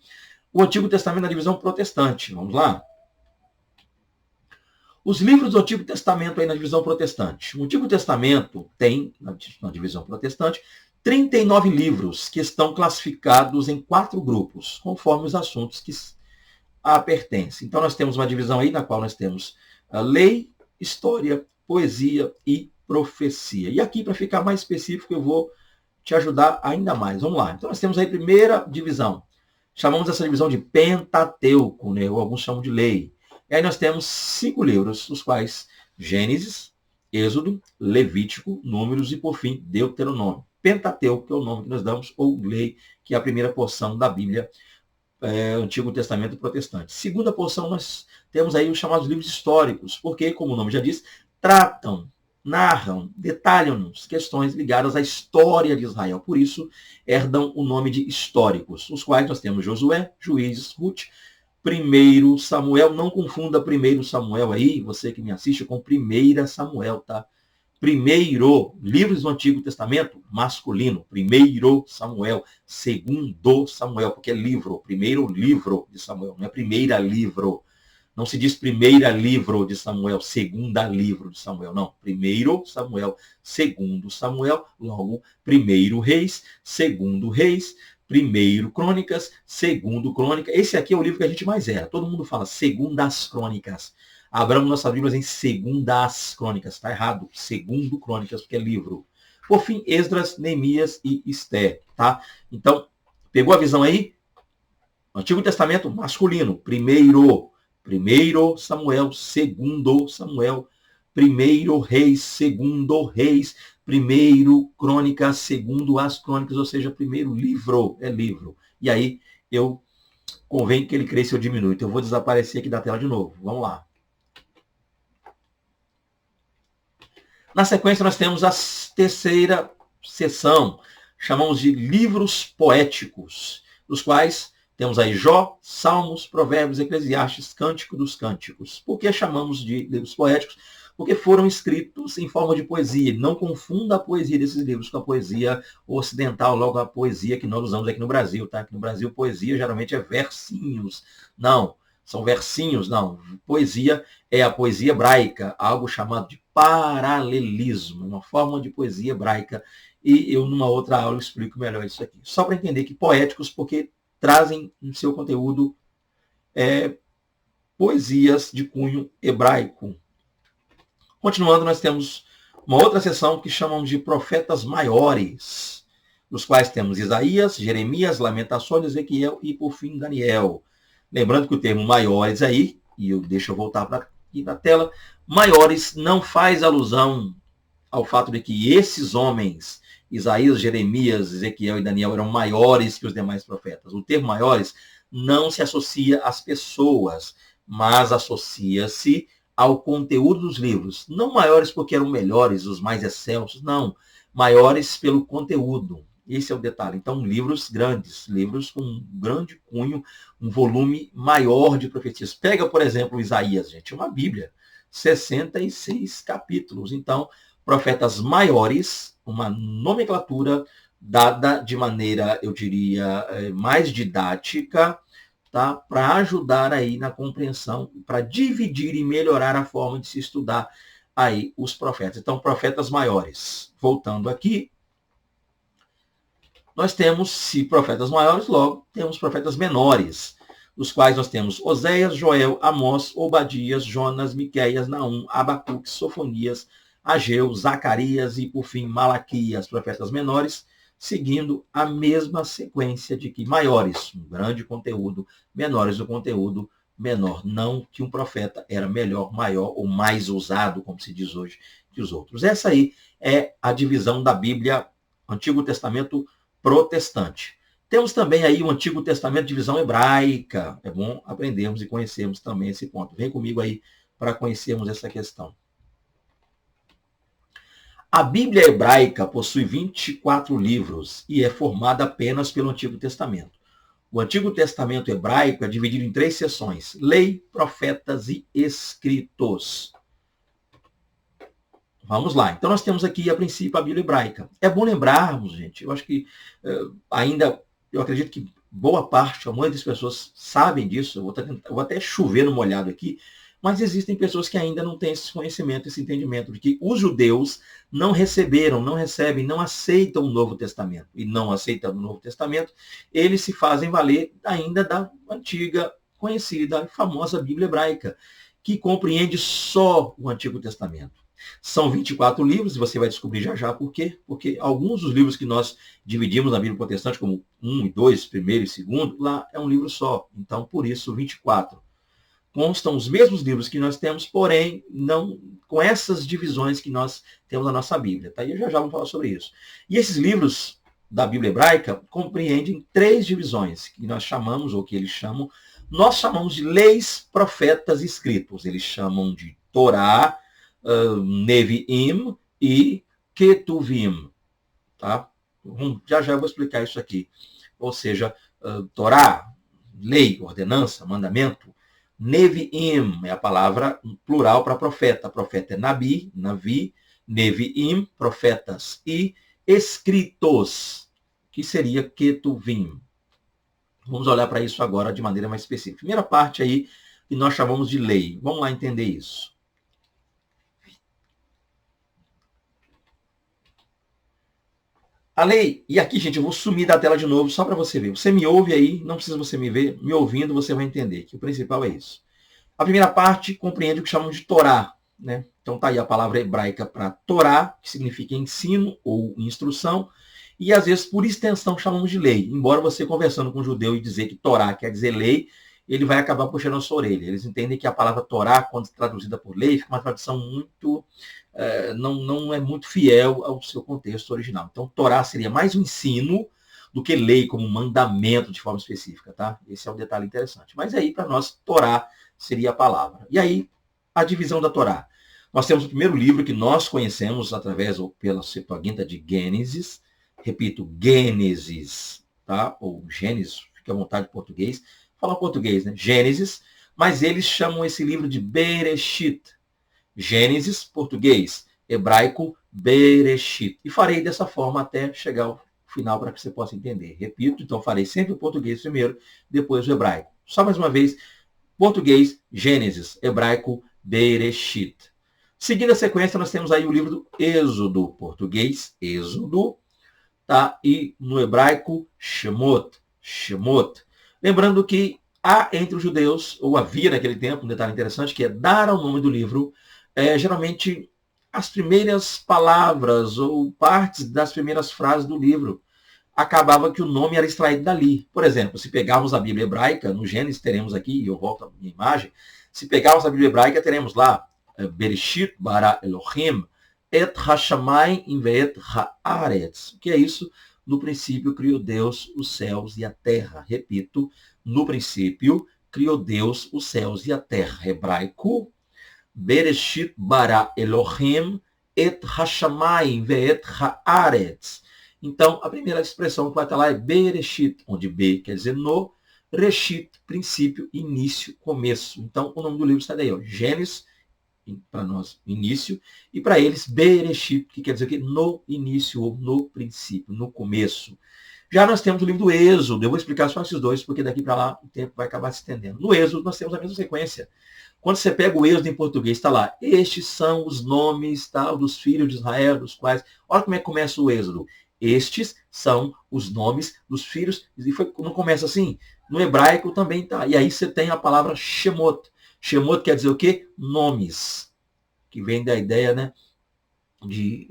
o Antigo Testamento na divisão protestante. Vamos lá. Os livros do Antigo Testamento aí na divisão protestante. O Antigo Testamento tem, na divisão protestante, 39 livros que estão classificados em 4 grupos, conforme os assuntos que a pertencem. Então nós temos uma divisão aí na qual nós temos lei, história, poesia e profecia. E aqui, para ficar mais específico, eu vou te ajudar ainda mais. Vamos lá. Então nós temos aí a primeira divisão. Chamamos essa divisão de Pentateuco, né? Ou alguns chamam de lei. E aí nós temos 5 livros, os quais Gênesis, Êxodo, Levítico, Números e, por fim, Deuteronômio. Pentateuco, que é o nome que nós damos, ou lei, que é a primeira porção da Bíblia, Antigo Testamento protestante. Segunda porção, nós temos aí os chamados livros históricos, porque, como o nome já diz, tratam, narram, detalham-nos questões ligadas à história de Israel. Por isso, herdam o nome de históricos, os quais nós temos Josué, Juízes, Ruth, 1 Samuel, não confunda 1 Samuel aí, você que me assiste, com 1 Samuel, tá? Primeiro, livros do Antigo Testamento, masculino. 1 Samuel, 2 Samuel, porque é livro, primeiro livro de Samuel, não é primeira livro. Não se diz primeira livro de Samuel, segunda livro de Samuel, não. 1 Samuel, 2 Samuel, logo 1 Reis, 2 Reis, 1 Crônicas, 2 Crônica. Esse aqui é o livro que a gente mais erra. Todo mundo fala 2 Crônicas. Abramos nossas Bíblias em 2 Crônicas. Está errado. 2 Crônicas, porque é livro. Por fim, Esdras, Neemias e Esther. Tá? Então, pegou a visão aí? Antigo Testamento masculino. Primeiro Samuel, 2 Samuel. 1 Reis, 2 Reis. 1 Crônicas, 2 as Crônicas, ou seja, primeiro livro, é livro. E aí, convém que ele cresça ou diminua. Então, eu vou desaparecer aqui da tela de novo. Vamos lá. Na sequência, nós temos a terceira seção, chamamos de livros poéticos, dos quais temos aí Jó, Salmos, Provérbios, Eclesiastes, Cântico dos Cânticos. Por que chamamos de livros poéticos? porque foram escritos em forma de poesia. Não confunda a poesia desses livros com a poesia ocidental, logo a poesia que nós usamos aqui no Brasil, tá? Aqui no Brasil, poesia geralmente é versinhos. Não, são versinhos, não. Poesia é a poesia hebraica, algo chamado de paralelismo, uma forma de poesia hebraica. E eu, numa outra aula, explico melhor isso aqui. Só para entender que poéticos, porque trazem no seu conteúdo poesias de cunho hebraico. Continuando, nós temos uma outra seção que chamam de profetas maiores, nos quais temos Isaías, Jeremias, Lamentações, Ezequiel e, por fim, Daniel. Lembrando que o termo maiores aí, e deixa eu voltar para aqui na tela, maiores não faz alusão ao fato de que esses homens, Isaías, Jeremias, Ezequiel e Daniel, eram maiores que os demais profetas. O termo maiores não se associa às pessoas, mas associa-se ao conteúdo dos livros. Não maiores porque eram melhores, os mais excelsos, não. Maiores pelo conteúdo. Esse é o detalhe. Então, livros grandes, livros com um grande cunho, um volume maior de profecias. Pega, por exemplo, Isaías, gente, uma Bíblia, 66 capítulos. Então, profetas maiores, uma nomenclatura dada de maneira, eu diria, mais didática, tá? Para ajudar aí na compreensão, para dividir e melhorar a forma de se estudar aí os profetas. Então, profetas maiores. Voltando aqui, nós temos, se profetas maiores, logo temos profetas menores, os quais nós temos Oséias, Joel, Amós, Obadias, Jonas, Miqueias, Naum, Abacuque, Sofonias, Ageu, Zacarias e, por fim, Malaquias, profetas menores, seguindo a mesma sequência de que maiores, um grande conteúdo, menores o conteúdo menor. Não que um profeta era melhor, maior ou mais usado, como se diz hoje, que os outros. Essa aí é a divisão da Bíblia, Antigo Testamento protestante. Temos também aí o Antigo Testamento, divisão hebraica. É bom aprendermos e conhecermos também esse ponto. Vem comigo aí para conhecermos essa questão. A Bíblia hebraica possui 24 livros e é formada apenas pelo Antigo Testamento. O Antigo Testamento hebraico é dividido em 3 seções: lei, profetas e escritos. Vamos lá. Então, nós temos aqui, a princípio, a Bíblia hebraica. É bom lembrarmos, gente, eu acho que eu acredito que boa parte, a maioria das pessoas sabem disso, eu vou até chover no molhado aqui, mas existem pessoas que ainda não têm esse conhecimento, esse entendimento de que os judeus não receberam, não recebem, não aceitam o Novo Testamento. E não aceitando o Novo Testamento, eles se fazem valer ainda da antiga, conhecida, famosa Bíblia hebraica, que compreende só o Antigo Testamento. São 24 livros, e você vai descobrir já já por quê. Porque alguns dos livros que nós dividimos na Bíblia protestante, como 1 e 2, primeiro e segundo, lá é um livro só. Então, por isso, 24. Constam os mesmos livros que nós temos, porém, não com essas divisões que nós temos na nossa Bíblia. Tá? E eu já vamos falar sobre isso. E esses livros da Bíblia hebraica compreendem 3 divisões, que nós chamamos, ou que eles chamam, nós chamamos de leis, profetas e escritos. Eles chamam de Torá, Neviim e Ketuvim. Tá? Já eu vou explicar isso aqui. Ou seja, Torá, lei, ordenança, mandamento. Neviim é a palavra plural para profeta. Profeta é Nabi, Navi, Neviim, profetas. E escritos, que seria Ketuvim. Vamos olhar para isso agora de maneira mais específica. Primeira parte aí, que nós chamamos de lei. Vamos lá entender isso. A lei, e aqui, gente, eu vou sumir da tela de novo, só para você ver. Você me ouve aí, não precisa você me ver, me ouvindo você vai entender que o principal é isso. A primeira parte compreende o que chamamos de Torá, né? Então tá aí a palavra hebraica para Torá, que significa ensino ou instrução, e às vezes por extensão chamamos de lei. Embora você conversando com um judeu e dizer que Torá quer dizer lei, ele vai acabar puxando a sua orelha. Eles entendem que a palavra Torá, quando traduzida por lei, fica uma tradução muito não é muito fiel ao seu contexto original. Então, Torá seria mais um ensino do que lei como mandamento de forma específica, tá? Esse é um detalhe interessante. Mas aí, para nós, Torá seria a palavra. E aí, a divisão da Torá. Nós temos o primeiro livro que nós conhecemos através ou pela Septuaginta de Gênesis. Repito, Gênesis, tá? Ou Gênesis, fique à vontade em português. Fala português, né? Gênesis. Mas eles chamam esse livro de Bereshit. Gênesis, português. Hebraico, Bereshit. E farei dessa forma até chegar ao final para que você possa entender. Repito, então farei sempre o português primeiro, depois o hebraico. Só mais uma vez, português, Gênesis, hebraico, Bereshit. Seguindo a sequência, nós temos aí o livro do Êxodo, português, Êxodo, tá? E no hebraico, Shemot, Shemot. Lembrando que há entre os judeus, ou havia naquele tempo, um detalhe interessante, que é dar ao nome do livro, geralmente, as primeiras palavras ou partes das primeiras frases do livro. Acabava que o nome era extraído dali. Por exemplo, se pegarmos a Bíblia hebraica, no Gênesis teremos aqui, e eu volto à minha imagem, se pegarmos a Bíblia hebraica, teremos lá, Bereshit bara Elohim et hashamayim ve'et haaretz. O que é isso? No princípio criou Deus os céus e a terra. Repito, no princípio criou Deus os céus e a terra. Hebraico, Bereshit bara Elohim et hashamayim ve'et haaretz. Então, a primeira expressão que vai estar lá é Bereshit, onde B quer dizer no, Reshit, princípio, início, começo. Então, o nome do livro está daí, ó, Gênesis, para nós, início, e para eles, Bereshit, que quer dizer que no início, ou no princípio, no começo. Já nós temos o livro do Êxodo, eu vou explicar só esses dois, porque daqui para lá o tempo vai acabar se estendendo. No Êxodo, nós temos a mesma sequência. Quando você pega o Êxodo em português, está lá, estes são os nomes dos filhos de Israel, dos quais... Olha como é que começa o Êxodo. Estes são os nomes dos filhos, e não começa assim? No hebraico também está. E aí você tem a palavra Shemot. Shemot quer dizer o quê? Nomes. Que vem da ideia, né, de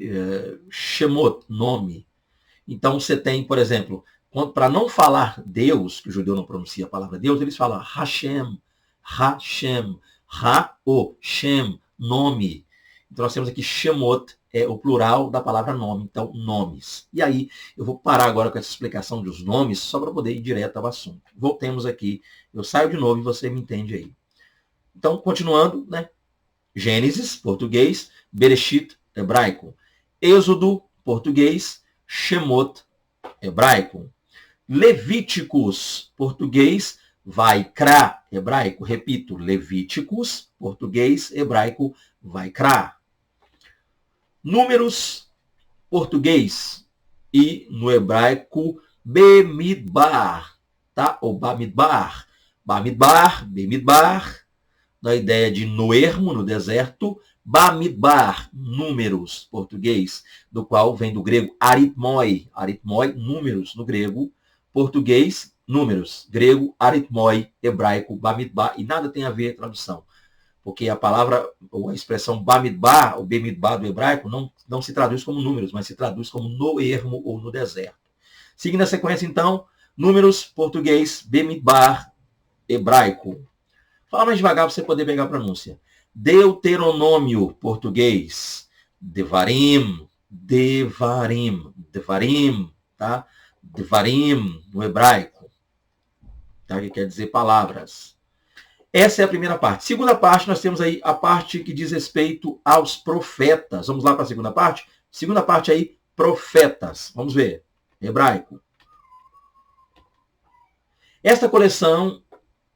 Shemot, nome. Então você tem, por exemplo, para não falar Deus, que o judeu não pronuncia a palavra Deus, eles falam Hashem, Hashem, Ha-O, Shem, nome. Então nós temos aqui Shemot, é o plural da palavra nome, então nomes. E aí eu vou parar agora com essa explicação dos nomes, só para poder ir direto ao assunto. Voltemos aqui, eu saio de novo e você me entende aí. Então, continuando, né? Gênesis, português, Bereshit, hebraico. Êxodo, português, Shemot, hebraico. Levíticos, português, Vaikra, hebraico. Repito, Levíticos, português, hebraico, Vaikra. Números, português, e no hebraico, Bemidbar, tá? Ou Bamidbar. Bamidbar, Bemidbar, na ideia de no ermo, no deserto, Bamidbar, números, português, do qual vem do grego aritmoi, aritmoi, números no grego, português, números, grego, aritmoi, hebraico, Bamidbar, e nada tem a ver a tradução, porque a palavra, ou a expressão Bamidbar, ou Bemidbar do hebraico, não se traduz como números, mas se traduz como no ermo ou no deserto. Seguindo a sequência, então, números, português, Bemidbar, hebraico. Fala mais devagar para você poder pegar a pronúncia. Deuteronômio, português. Devarim, Devarim, Devarim, tá? Devarim, no hebraico, tá? Que quer dizer palavras. Essa é a primeira parte. Segunda parte, nós temos aí a parte que diz respeito aos profetas. Vamos lá para a segunda parte? Segunda parte aí, profetas. Vamos ver. Hebraico. Esta coleção,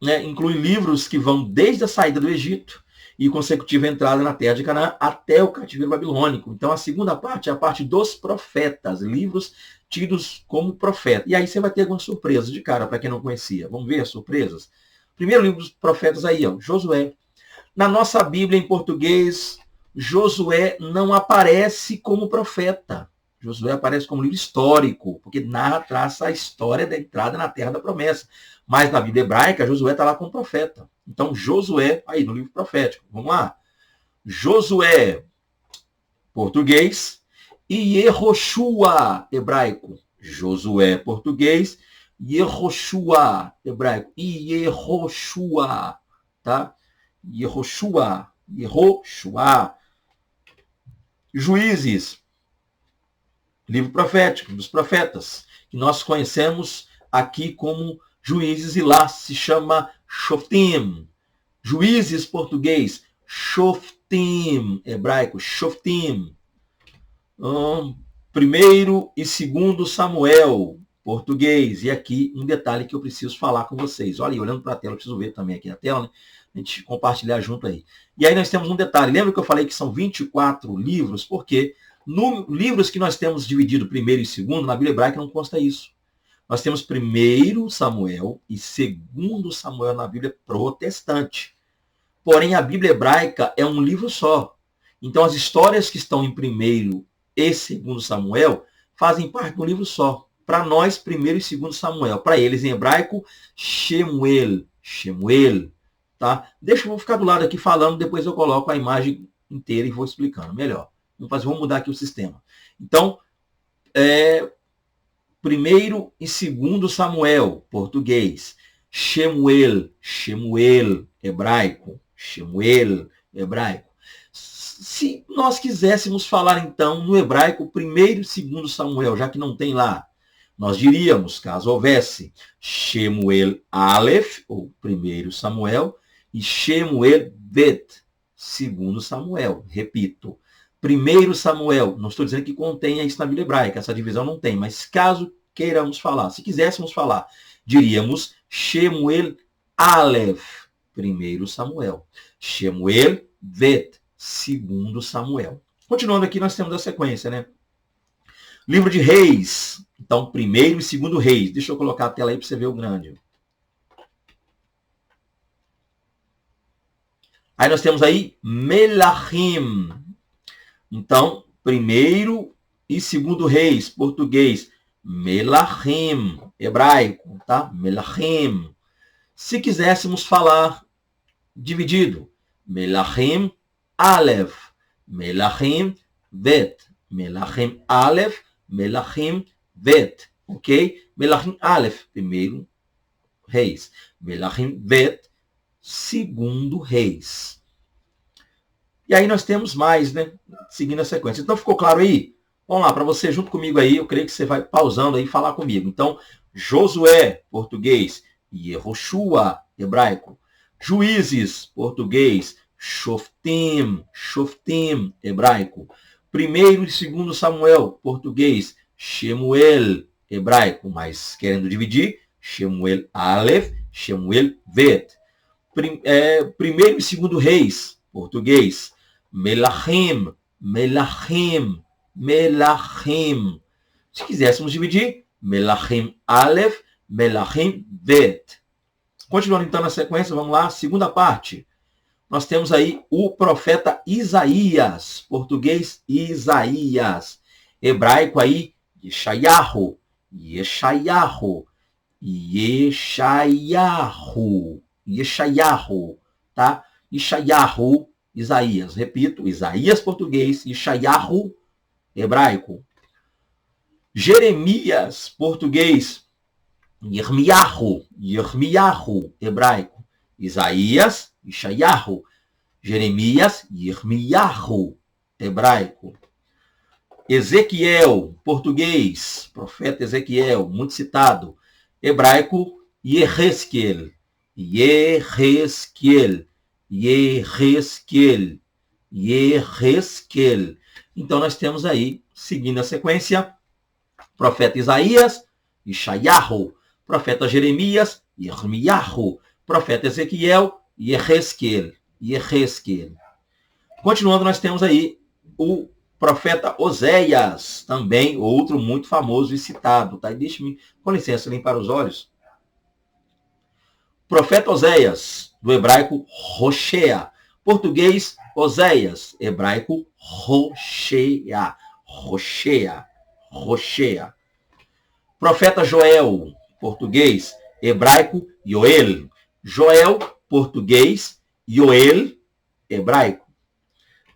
né, inclui livros que vão desde a saída do Egito e consecutiva entrada na terra de Canaã até o cativeiro babilônico. Então a segunda parte é a parte dos profetas, livros tidos como profeta. E aí você vai ter algumas surpresas de cara para quem não conhecia. Vamos ver as surpresas? Primeiro livro dos profetas aí, ó, Josué. Na nossa Bíblia em português, Josué não aparece como profeta. Josué aparece como livro histórico, porque narra, traça a história da entrada na terra da promessa. Mas na Bíblia hebraica, Josué está lá como profeta. Então, Josué, aí no livro profético. Vamos lá. Josué, português, e Yehoshua, hebraico. Josué, português, Yehoshua, hebraico. E Yehoshua, tá? Yehoshua, Yehoshua. Juízes, livro profético, dos profetas, que nós conhecemos aqui como Juízes, e lá se chama Shoftim. Juízes, português, Shoftim, hebraico, Shoftim. Primeiro e segundo Samuel, português. E aqui um detalhe que eu preciso falar com vocês. Olha, olhando para a tela, eu preciso ver também aqui na tela, né? a gente compartilhar junto aí. E aí nós temos um detalhe. Lembra que eu falei que são 24 livros? Porque livros que nós temos dividido primeiro e segundo, na Bíblia hebraica não consta isso. Nós temos 1 Samuel e 2 Samuel na Bíblia protestante. Porém, a Bíblia hebraica é um livro só. Então, as histórias que estão em 1 e 2 Samuel fazem parte de um livro só. Para nós, 1 e 2 Samuel. Para eles, em hebraico, Shemuel. Shemuel. Tá? Deixa eu ficar do lado aqui falando, depois eu coloco a imagem inteira e vou explicando melhor. Vamos mudar aqui o sistema. Então, 1 e 2 Samuel, português. Shemuel, Shemuel, hebraico. Shemuel, hebraico. Se nós quiséssemos falar, então, no hebraico, 1 e 2 Samuel, já que não tem lá, nós diríamos, caso houvesse, Shemuel Aleph, ou 1 Samuel, e Shemuel Bet, 2 Samuel. Repito, 1 Samuel, não estou dizendo que contenha isso na Bíblia hebraica, essa divisão não tem, mas caso queiramos falar, se quiséssemos falar, diríamos Shemuel Aleph, 1 Samuel. Shemuel Bet, 2 Samuel. Continuando aqui, nós temos a sequência, né? Livro de Reis. Então, 1 e 2 Reis. Deixa eu colocar a tela aí para você ver o grande. Aí nós temos aí Melachim. Então, 1 e 2 Reis, português. Melachim, hebraico, tá? Melachim. Se quiséssemos falar dividido, Melachim Aleph, Melachim Bet, Melachim Aleph, Melachim Bet, ok? Melachim Aleph, 1 Reis. Melachim Bet, 2 Reis. E aí nós temos mais, né? Seguindo a sequência. Então ficou claro aí? Vamos lá, para você junto comigo aí, eu creio que você vai pausando aí e falar comigo. Então, Josué, português. Yehoshua, hebraico. Juízes, português. Shoftim, Shoftim, hebraico. 1 e 2 Samuel, português. Shemuel, hebraico. Mas querendo dividir, Shemuel Aleph, Shemuel Bet. 1 e 2 Reis, português. Melachim, Melachim, Melachim. Se quiséssemos dividir, Melachim Aleph, Melachim Bet. Continuando então na sequência, vamos lá, segunda parte. Nós temos aí o profeta Isaías, português Isaías, hebraico aí, Yeshayahu, Yeshayahu, Yeshayahu, Yeshayahu, tá? Yeshayahu, Isaías, repito, Isaías, português, Yeshayahu, hebraico. Jeremias, português, Yirmiyahu, Yirmiyahu, hebraico. Isaías, Yeshayahu. Jeremias, Yirmiyahu, hebraico. Ezequiel, português, profeta Ezequiel, muito citado. Hebraico, Yehezkel, Yehezkel, Yehezkel, Yehezkel. Então nós temos aí, seguindo a sequência, profeta Isaías, Yeshayahu, profeta Jeremias, Yirmiyahu, profeta Ezequiel, Yehezkel, Yehezkel. Continuando, nós temos aí o profeta Oséias, também outro muito famoso e citado. Tá? Deixe-me, com licença, limpar os olhos. Profeta Oséias, do hebraico Roshea, português Oséias, hebraico Roshea, Roshea, Roshea. Profeta Joel, português, hebraico Yoel. Joel, português, Yoel, hebraico.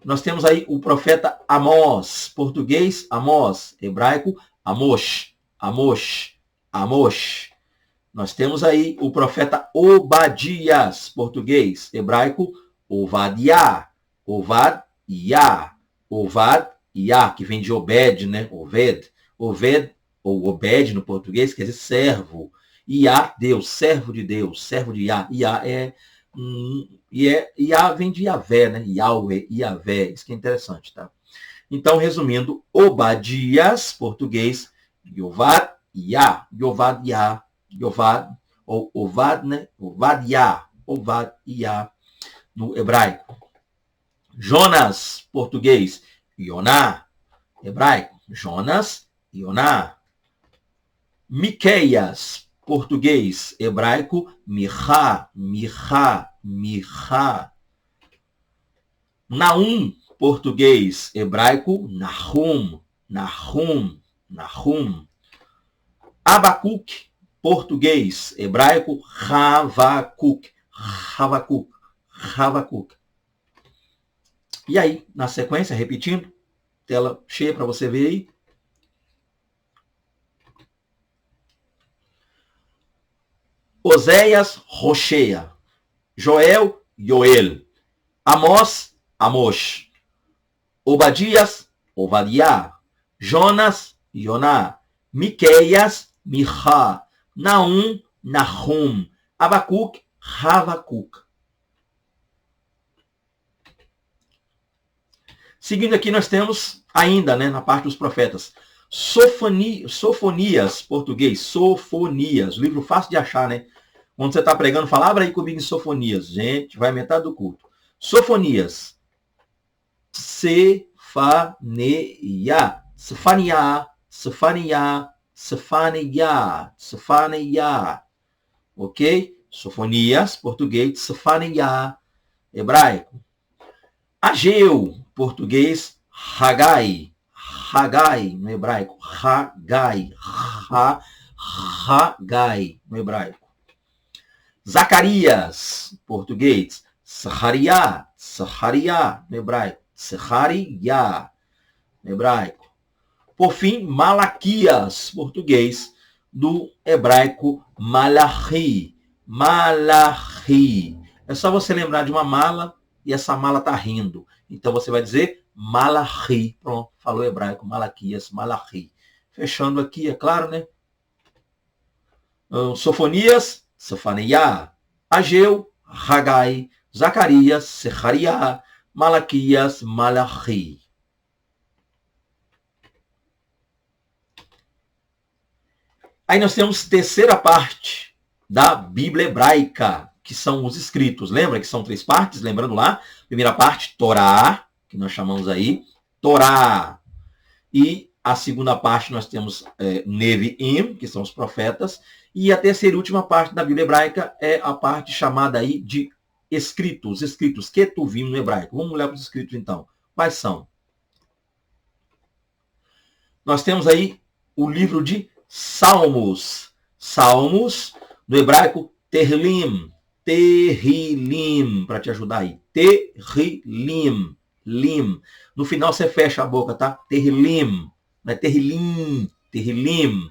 Nós temos aí o profeta Amós, português, Amós, hebraico, Amos, Amos, Amos. Nós temos aí o profeta Obadias, português, hebraico, Ovadiah, Ovadiah, Ovadiah, que vem de Obed, né? Oved, Oved, ou Obed no português, quer dizer servo. Iá, Deus, servo de Deus, servo de Iá. Iá Iá vem de Yavé, né? Yahweh, Yavé, isso que é interessante, tá? Então, resumindo, Obadias, português, Yovadiah, Yovadiah, Yovad, ou Ovad, né? Ovadiah, Ovadiah. no hebraico. Jonas, português, Yoná, hebraico, Jonas, Yoná. Miqueias, português, hebraico, Michá, Michá, Michá. Naum, português, hebraico, Nahum, Nahum, Nahum. Abacuque, português, hebraico, Havakuk, Havakuk, Havakuk. E aí, na sequência, repetindo, tela cheia para você ver aí. Oséias, Rocheia. Joel, Yoel. Amós, Amós. Obadias, Obadiah. Jonas, Yoná. Miqueias, Michá. Naum, Nahum. Abacuque, Havakuk. Seguindo aqui, nós temos ainda, né, na parte dos profetas, Sofonias, português, Sofonias, livro fácil de achar, né? Quando você está pregando, fala, abra aí comigo em Sofonias. Gente, vai metade do culto. Sofonias. Sefania, Sefania, Sefania, Sefania, Sefania. Ok? Sofonias, português, Sefania, hebraico. Ageu, português, Hagai. Hagai, no hebraico. Hagai. Hagai, no hebraico. Zacarias, português, Sahariá. Sahariá, no hebraico. Sahariá, no hebraico. Por fim, Malaquias, português, do hebraico, Malachi. Malachi. É só você lembrar de uma mala e essa mala está rindo. Então você vai dizer Malachi. Pronto, falou hebraico, Malaquias, Malachi. Fechando aqui, é claro, né? Sofonias, Sefaniah. Ageu, Hagai. Zacarias, Sechariah. Malaquias, Malachi. Aí nós temos terceira parte da Bíblia hebraica, que são os escritos. Lembra que são 3 partes? Lembrando lá, primeira parte, Torá, que nós chamamos aí, Torá. E a segunda parte nós temos Neviim, que são os profetas. E a terceira e última parte da Bíblia hebraica é a parte chamada aí de escritos. Escritos, Ketuvim no hebraico. Vamos olhar para os escritos então. Quais são? Nós temos aí o livro de Salmos. Salmos, no hebraico, Terrilim. Terrilim, para te ajudar aí. Terrilim. Lim. No final você fecha a boca, tá? Terrilim. Não é Terrilim. Terrilim.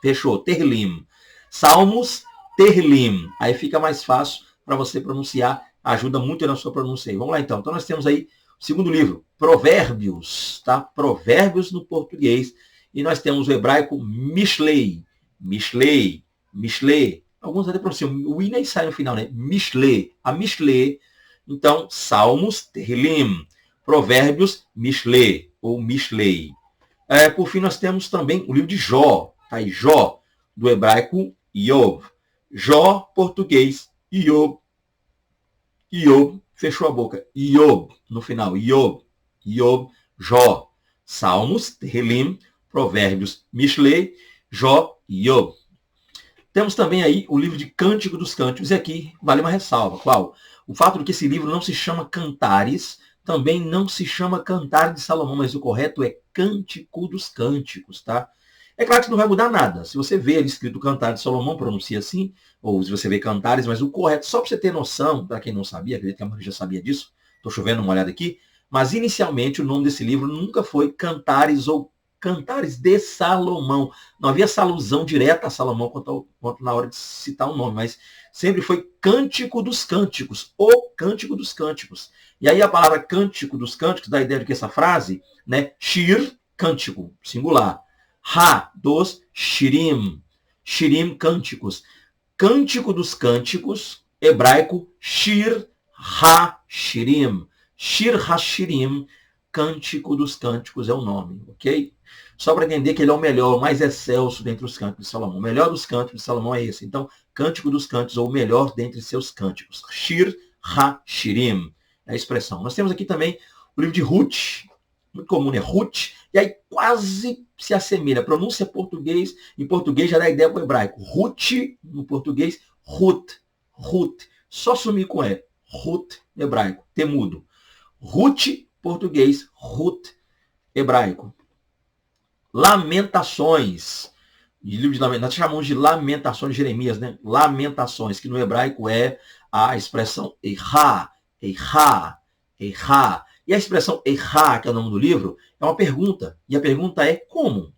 Fechou. Terrilim. Salmos, Terrilim. Aí fica mais fácil para você pronunciar. Ajuda muito na sua pronúncia aí. Vamos lá então. Então nós temos aí o segundo livro, Provérbios, tá? Provérbios no português. E nós temos o hebraico Mishlei. Mishlei. Mishlei. Alguns até pronunciam. O I nem sai no final, né? Mishlei. A Mishlei. Então, Salmos, Terrilim. Provérbios, Mishlei. Ou Mishlei. Por fim, nós temos também o livro de Jó. Tá aí, Jó. Do hebraico, Iob. Jó, português, Iob. Iob. Fechou a boca. Iob. No final, Iob. Iob, Jó. Salmos, Terrilim. Provérbios, Mishlei, Jó e Iob. Temos também aí o livro de Cântico dos Cânticos, e aqui vale uma ressalva. Qual? O fato de que esse livro não se chama Cantares, também não se chama Cantares de Salomão, mas o correto é Cântico dos Cânticos, tá? É claro que isso não vai mudar nada. Se você vê ali escrito Cantares de Salomão, pronuncia assim, ou se você vê Cantares, mas o correto, só para você ter noção, para quem não sabia, acredito que a maioria já sabia disso, estou chovendo uma olhada aqui, mas inicialmente o nome desse livro nunca foi Cantares ou Cantares de Salomão. Não havia essa alusão direta a Salomão quanto na hora de citar o nome, mas sempre foi Cântico dos Cânticos, o Cântico dos Cânticos. E aí a palavra Cântico dos Cânticos dá a ideia de que essa frase, né, Shir, cântico, singular. Ha, dos Shirim. Shirim, cânticos. Cântico dos Cânticos, hebraico, Shir ha-Shirim. Shir ha-Shirim, Cântico dos Cânticos é o nome, ok? Só para entender que ele é o melhor, o mais excelso dentre os cânticos de Salomão. O melhor dos cânticos de Salomão é esse. Então, Cântico dos Cânticos, ou o melhor dentre seus cânticos. Shir Hashirim. É a expressão. Nós temos aqui também o livro de Ruth. Muito comum, né? Ruth. E aí quase se assemelha. A pronúncia português, em português já dá ideia para o hebraico. Ruth, no português, Ruth. Ruth. Só sumir com E. Ruth, hebraico. Temudo. Ruth, português. Ruth, hebraico. Lamentações. Livro de Lamentações. Nós chamamos de Lamentações de Jeremias, né? Lamentações, que no hebraico é a expressão Eihá, Eihá, Eihá. E a expressão Eihá, que é o nome do livro, é uma pergunta. E a pergunta é como?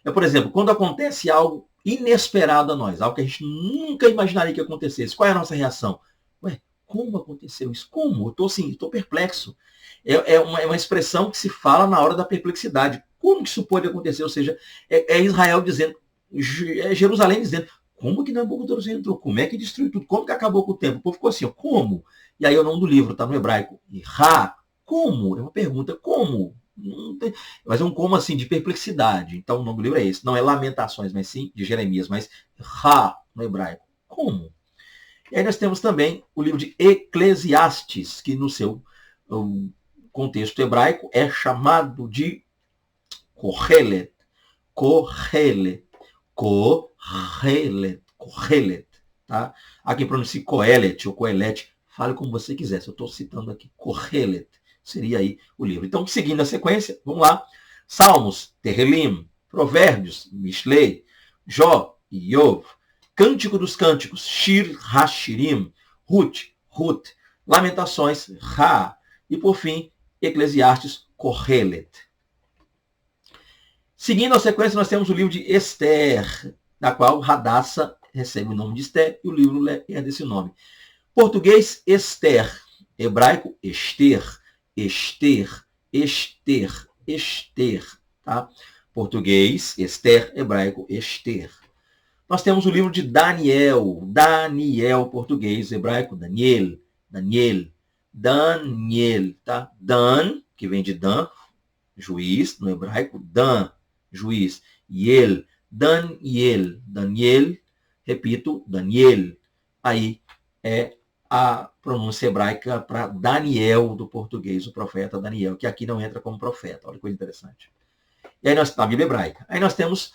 É, por exemplo, quando acontece algo inesperado a nós, algo que a gente nunca imaginaria que acontecesse, qual é a nossa reação? Ué, como aconteceu isso? Como? Eu estou assim, estou perplexo. É uma expressão que se fala na hora da perplexidade. Como que isso pode acontecer? Ou seja, é Israel dizendo, é Jerusalém dizendo, como que Nabucodonosor entrou? Como é que destruiu tudo? Como que acabou com o tempo? O povo ficou assim, ó, como? E aí o nome do livro está no hebraico. Ra, como? É uma pergunta, como? Mas é um como assim, de perplexidade. Então o nome do livro é esse. Não é Lamentações, mas sim de Jeremias, mas Ra no hebraico. Como? E aí nós temos também o livro de Eclesiastes, que no seu contexto hebraico é chamado de Kohelet. Kohelet. Kohelet. Kohelet. Tá? Há quem pronuncie Kohelet ou Kohelet. Fale como você quiser. Se eu estou citando aqui Kohelet, seria aí o livro. Então, seguindo a sequência, vamos lá. Salmos, Tehelim, Provérbios, Mishlei, Jó e Iov, Cântico dos Cânticos, Shir Hashirim, Ruth, Lamentações, Ra, e por fim, Eclesiastes, Kohelet. Seguindo a sequência, nós temos o livro de Esther, da qual Hadassah recebe o nome de Esther, e o livro é desse nome. Português, Esther. Hebraico, Esther. Esther, Esther, Esther. Tá? Português, Esther. Hebraico, Esther. Nós temos o livro de Daniel. Daniel, português. Hebraico, Daniel. Daniel. Daniel. Tá? Dan, que vem de Dan, juiz. No hebraico, Dan, juiz. Yel. Daniel. Daniel. Repito, Daniel. Aí é a pronúncia hebraica para Daniel do português, o profeta Daniel, que aqui não entra como profeta. Olha que coisa interessante. E aí nós, na Bíblia hebraica. Aí nós temos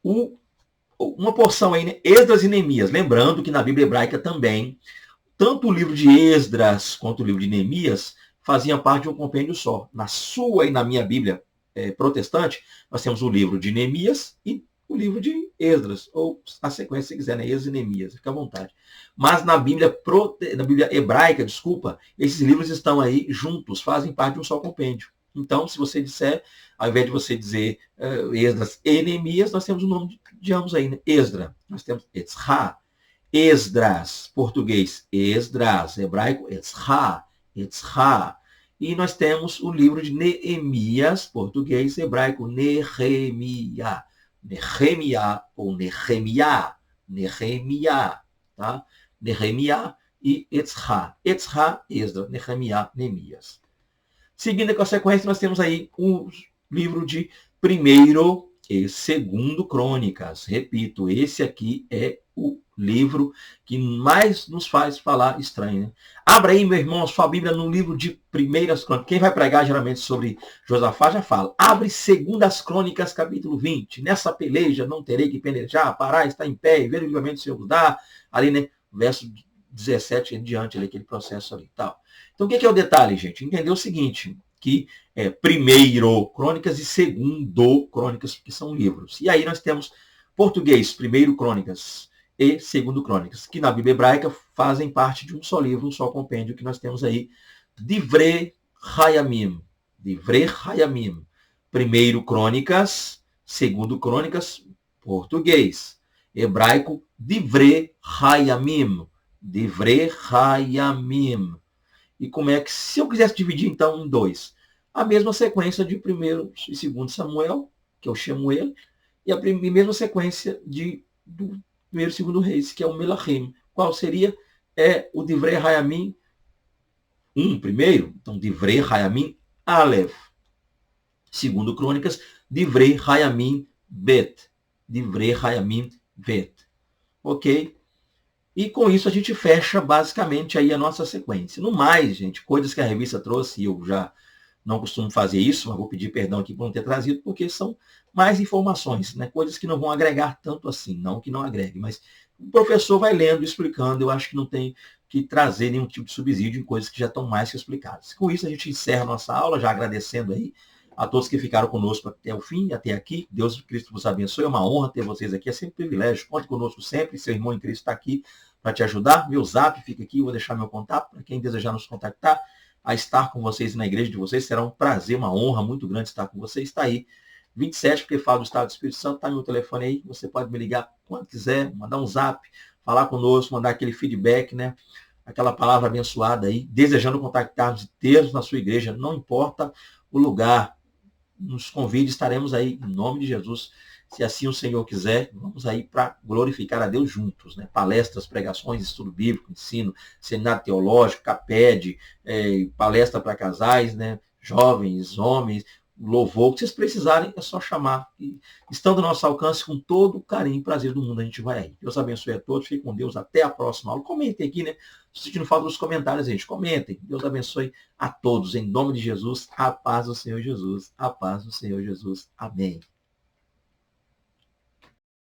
uma porção aí, né? Esdras e Neemias. Lembrando que na Bíblia hebraica também, tanto o livro de Esdras quanto o livro de Neemias faziam parte de um compêndio só. Na sua e na minha Bíblia protestante, nós temos o livro de Neemias e o livro de Esdras, ou a sequência, se quiser, né? Esdras e Neemias, fica à vontade. Mas na Bíblia hebraica, desculpa, esses livros estão aí juntos, fazem parte de um só compêndio. Então, se você disser, ao invés de você dizer Esdras e Neemias, nós temos o nome de ambos aí, né? Esdra. Nós temos Etzra. Esdras, português, Esdras, hebraico, Etzra. Etzra. E nós temos o livro de Neemias, português, hebraico, Nehemiah. Nehemiah ou Nehemiah. Nehemiah. Tá? Nehemiah e Etzra. Etzra, Esdra, Nehemiah, Neemias. Seguindo com a sequência, nós temos aí o livro de 1º e 2º Crônicas. Repito, esse aqui é o livro que mais nos faz falar estranho. Né? Abra aí, meu irmão, a sua Bíblia no livro de 1º Crônicas. Quem vai pregar geralmente sobre Josafá já fala. Abre 2º Crônicas, capítulo 20. Nessa peleja não terei que pelejar, parar, estar em pé e ver o livramento do Senhor dá. Ali, né? Verso 17 em diante, ali, aquele processo ali e tal. Então, o que é o detalhe, gente? Entender o seguinte, que é 1º Crônicas e 2º Crônicas, que são livros. E aí nós temos português, 1º Crônicas e 2º Crônicas, que na Bíblia hebraica fazem parte de um só livro, um só compêndio, que nós temos aí, Divrei Hayamim. Divrei Hayamim. 1º Crônicas, 2º Crônicas, português. Hebraico, Divrei Hayamim. Divrei Hayamim. E como é que, se eu quisesse dividir então em dois, a mesma sequência de 1º e 2º Samuel, que eu chamo ele, e a mesma sequência do 1º e 2º Reis, que é o Melachim. Qual seria? É o Divrei Hayamim 1 primeiro, então Divrei Hayamim Aleph. 2º Crônicas, Divrei Hayamim Bet. Divrei Hayamim Bet. Ok? E com isso a gente fecha basicamente aí a nossa sequência. No mais, gente, coisas que a revista trouxe, eu já não costumo fazer isso, mas vou pedir perdão aqui por não ter trazido, porque são mais informações, né? Coisas que não vão agregar tanto assim, não que não agregue, mas o professor vai lendo, explicando, eu acho que não tem que trazer nenhum tipo de subsídio em coisas que já estão mais que explicadas. Com isso a gente encerra a nossa aula, já agradecendo aí a todos que ficaram conosco até o fim, até aqui. Deus Cristo vos abençoe, é uma honra ter vocês aqui, é sempre um privilégio. Conte conosco sempre, seu irmão em Cristo está aqui para te ajudar. Meu zap fica aqui, vou deixar meu contato para quem desejar nos contactar, a estar com vocês na igreja de vocês. Será um prazer, uma honra muito grande estar com vocês. Está aí, 27, porque fala do Estado do Espírito Santo, está meu telefone aí, você pode me ligar quando quiser, mandar um zap, falar conosco, mandar aquele feedback, né? Aquela palavra abençoada aí, desejando contactar-nos e ter na sua igreja, não importa o lugar, nos convide, estaremos aí em nome de Jesus. Se assim o Senhor quiser, vamos aí para glorificar a Deus juntos, né? Palestras, pregações, estudo bíblico, ensino, seminário teológico, CAPED, palestra para casais, né? Jovens, homens, louvor, o que vocês precisarem é só chamar. E, estando ao nosso alcance, com todo o carinho e prazer do mundo, a gente vai aí. Deus abençoe a todos, fiquem com Deus, até a próxima aula. Comentem aqui, né? Se sentindo falta dos comentários, gente, comentem. Deus abençoe a todos, em nome de Jesus, a paz do Senhor Jesus, a paz do Senhor Jesus. Amém.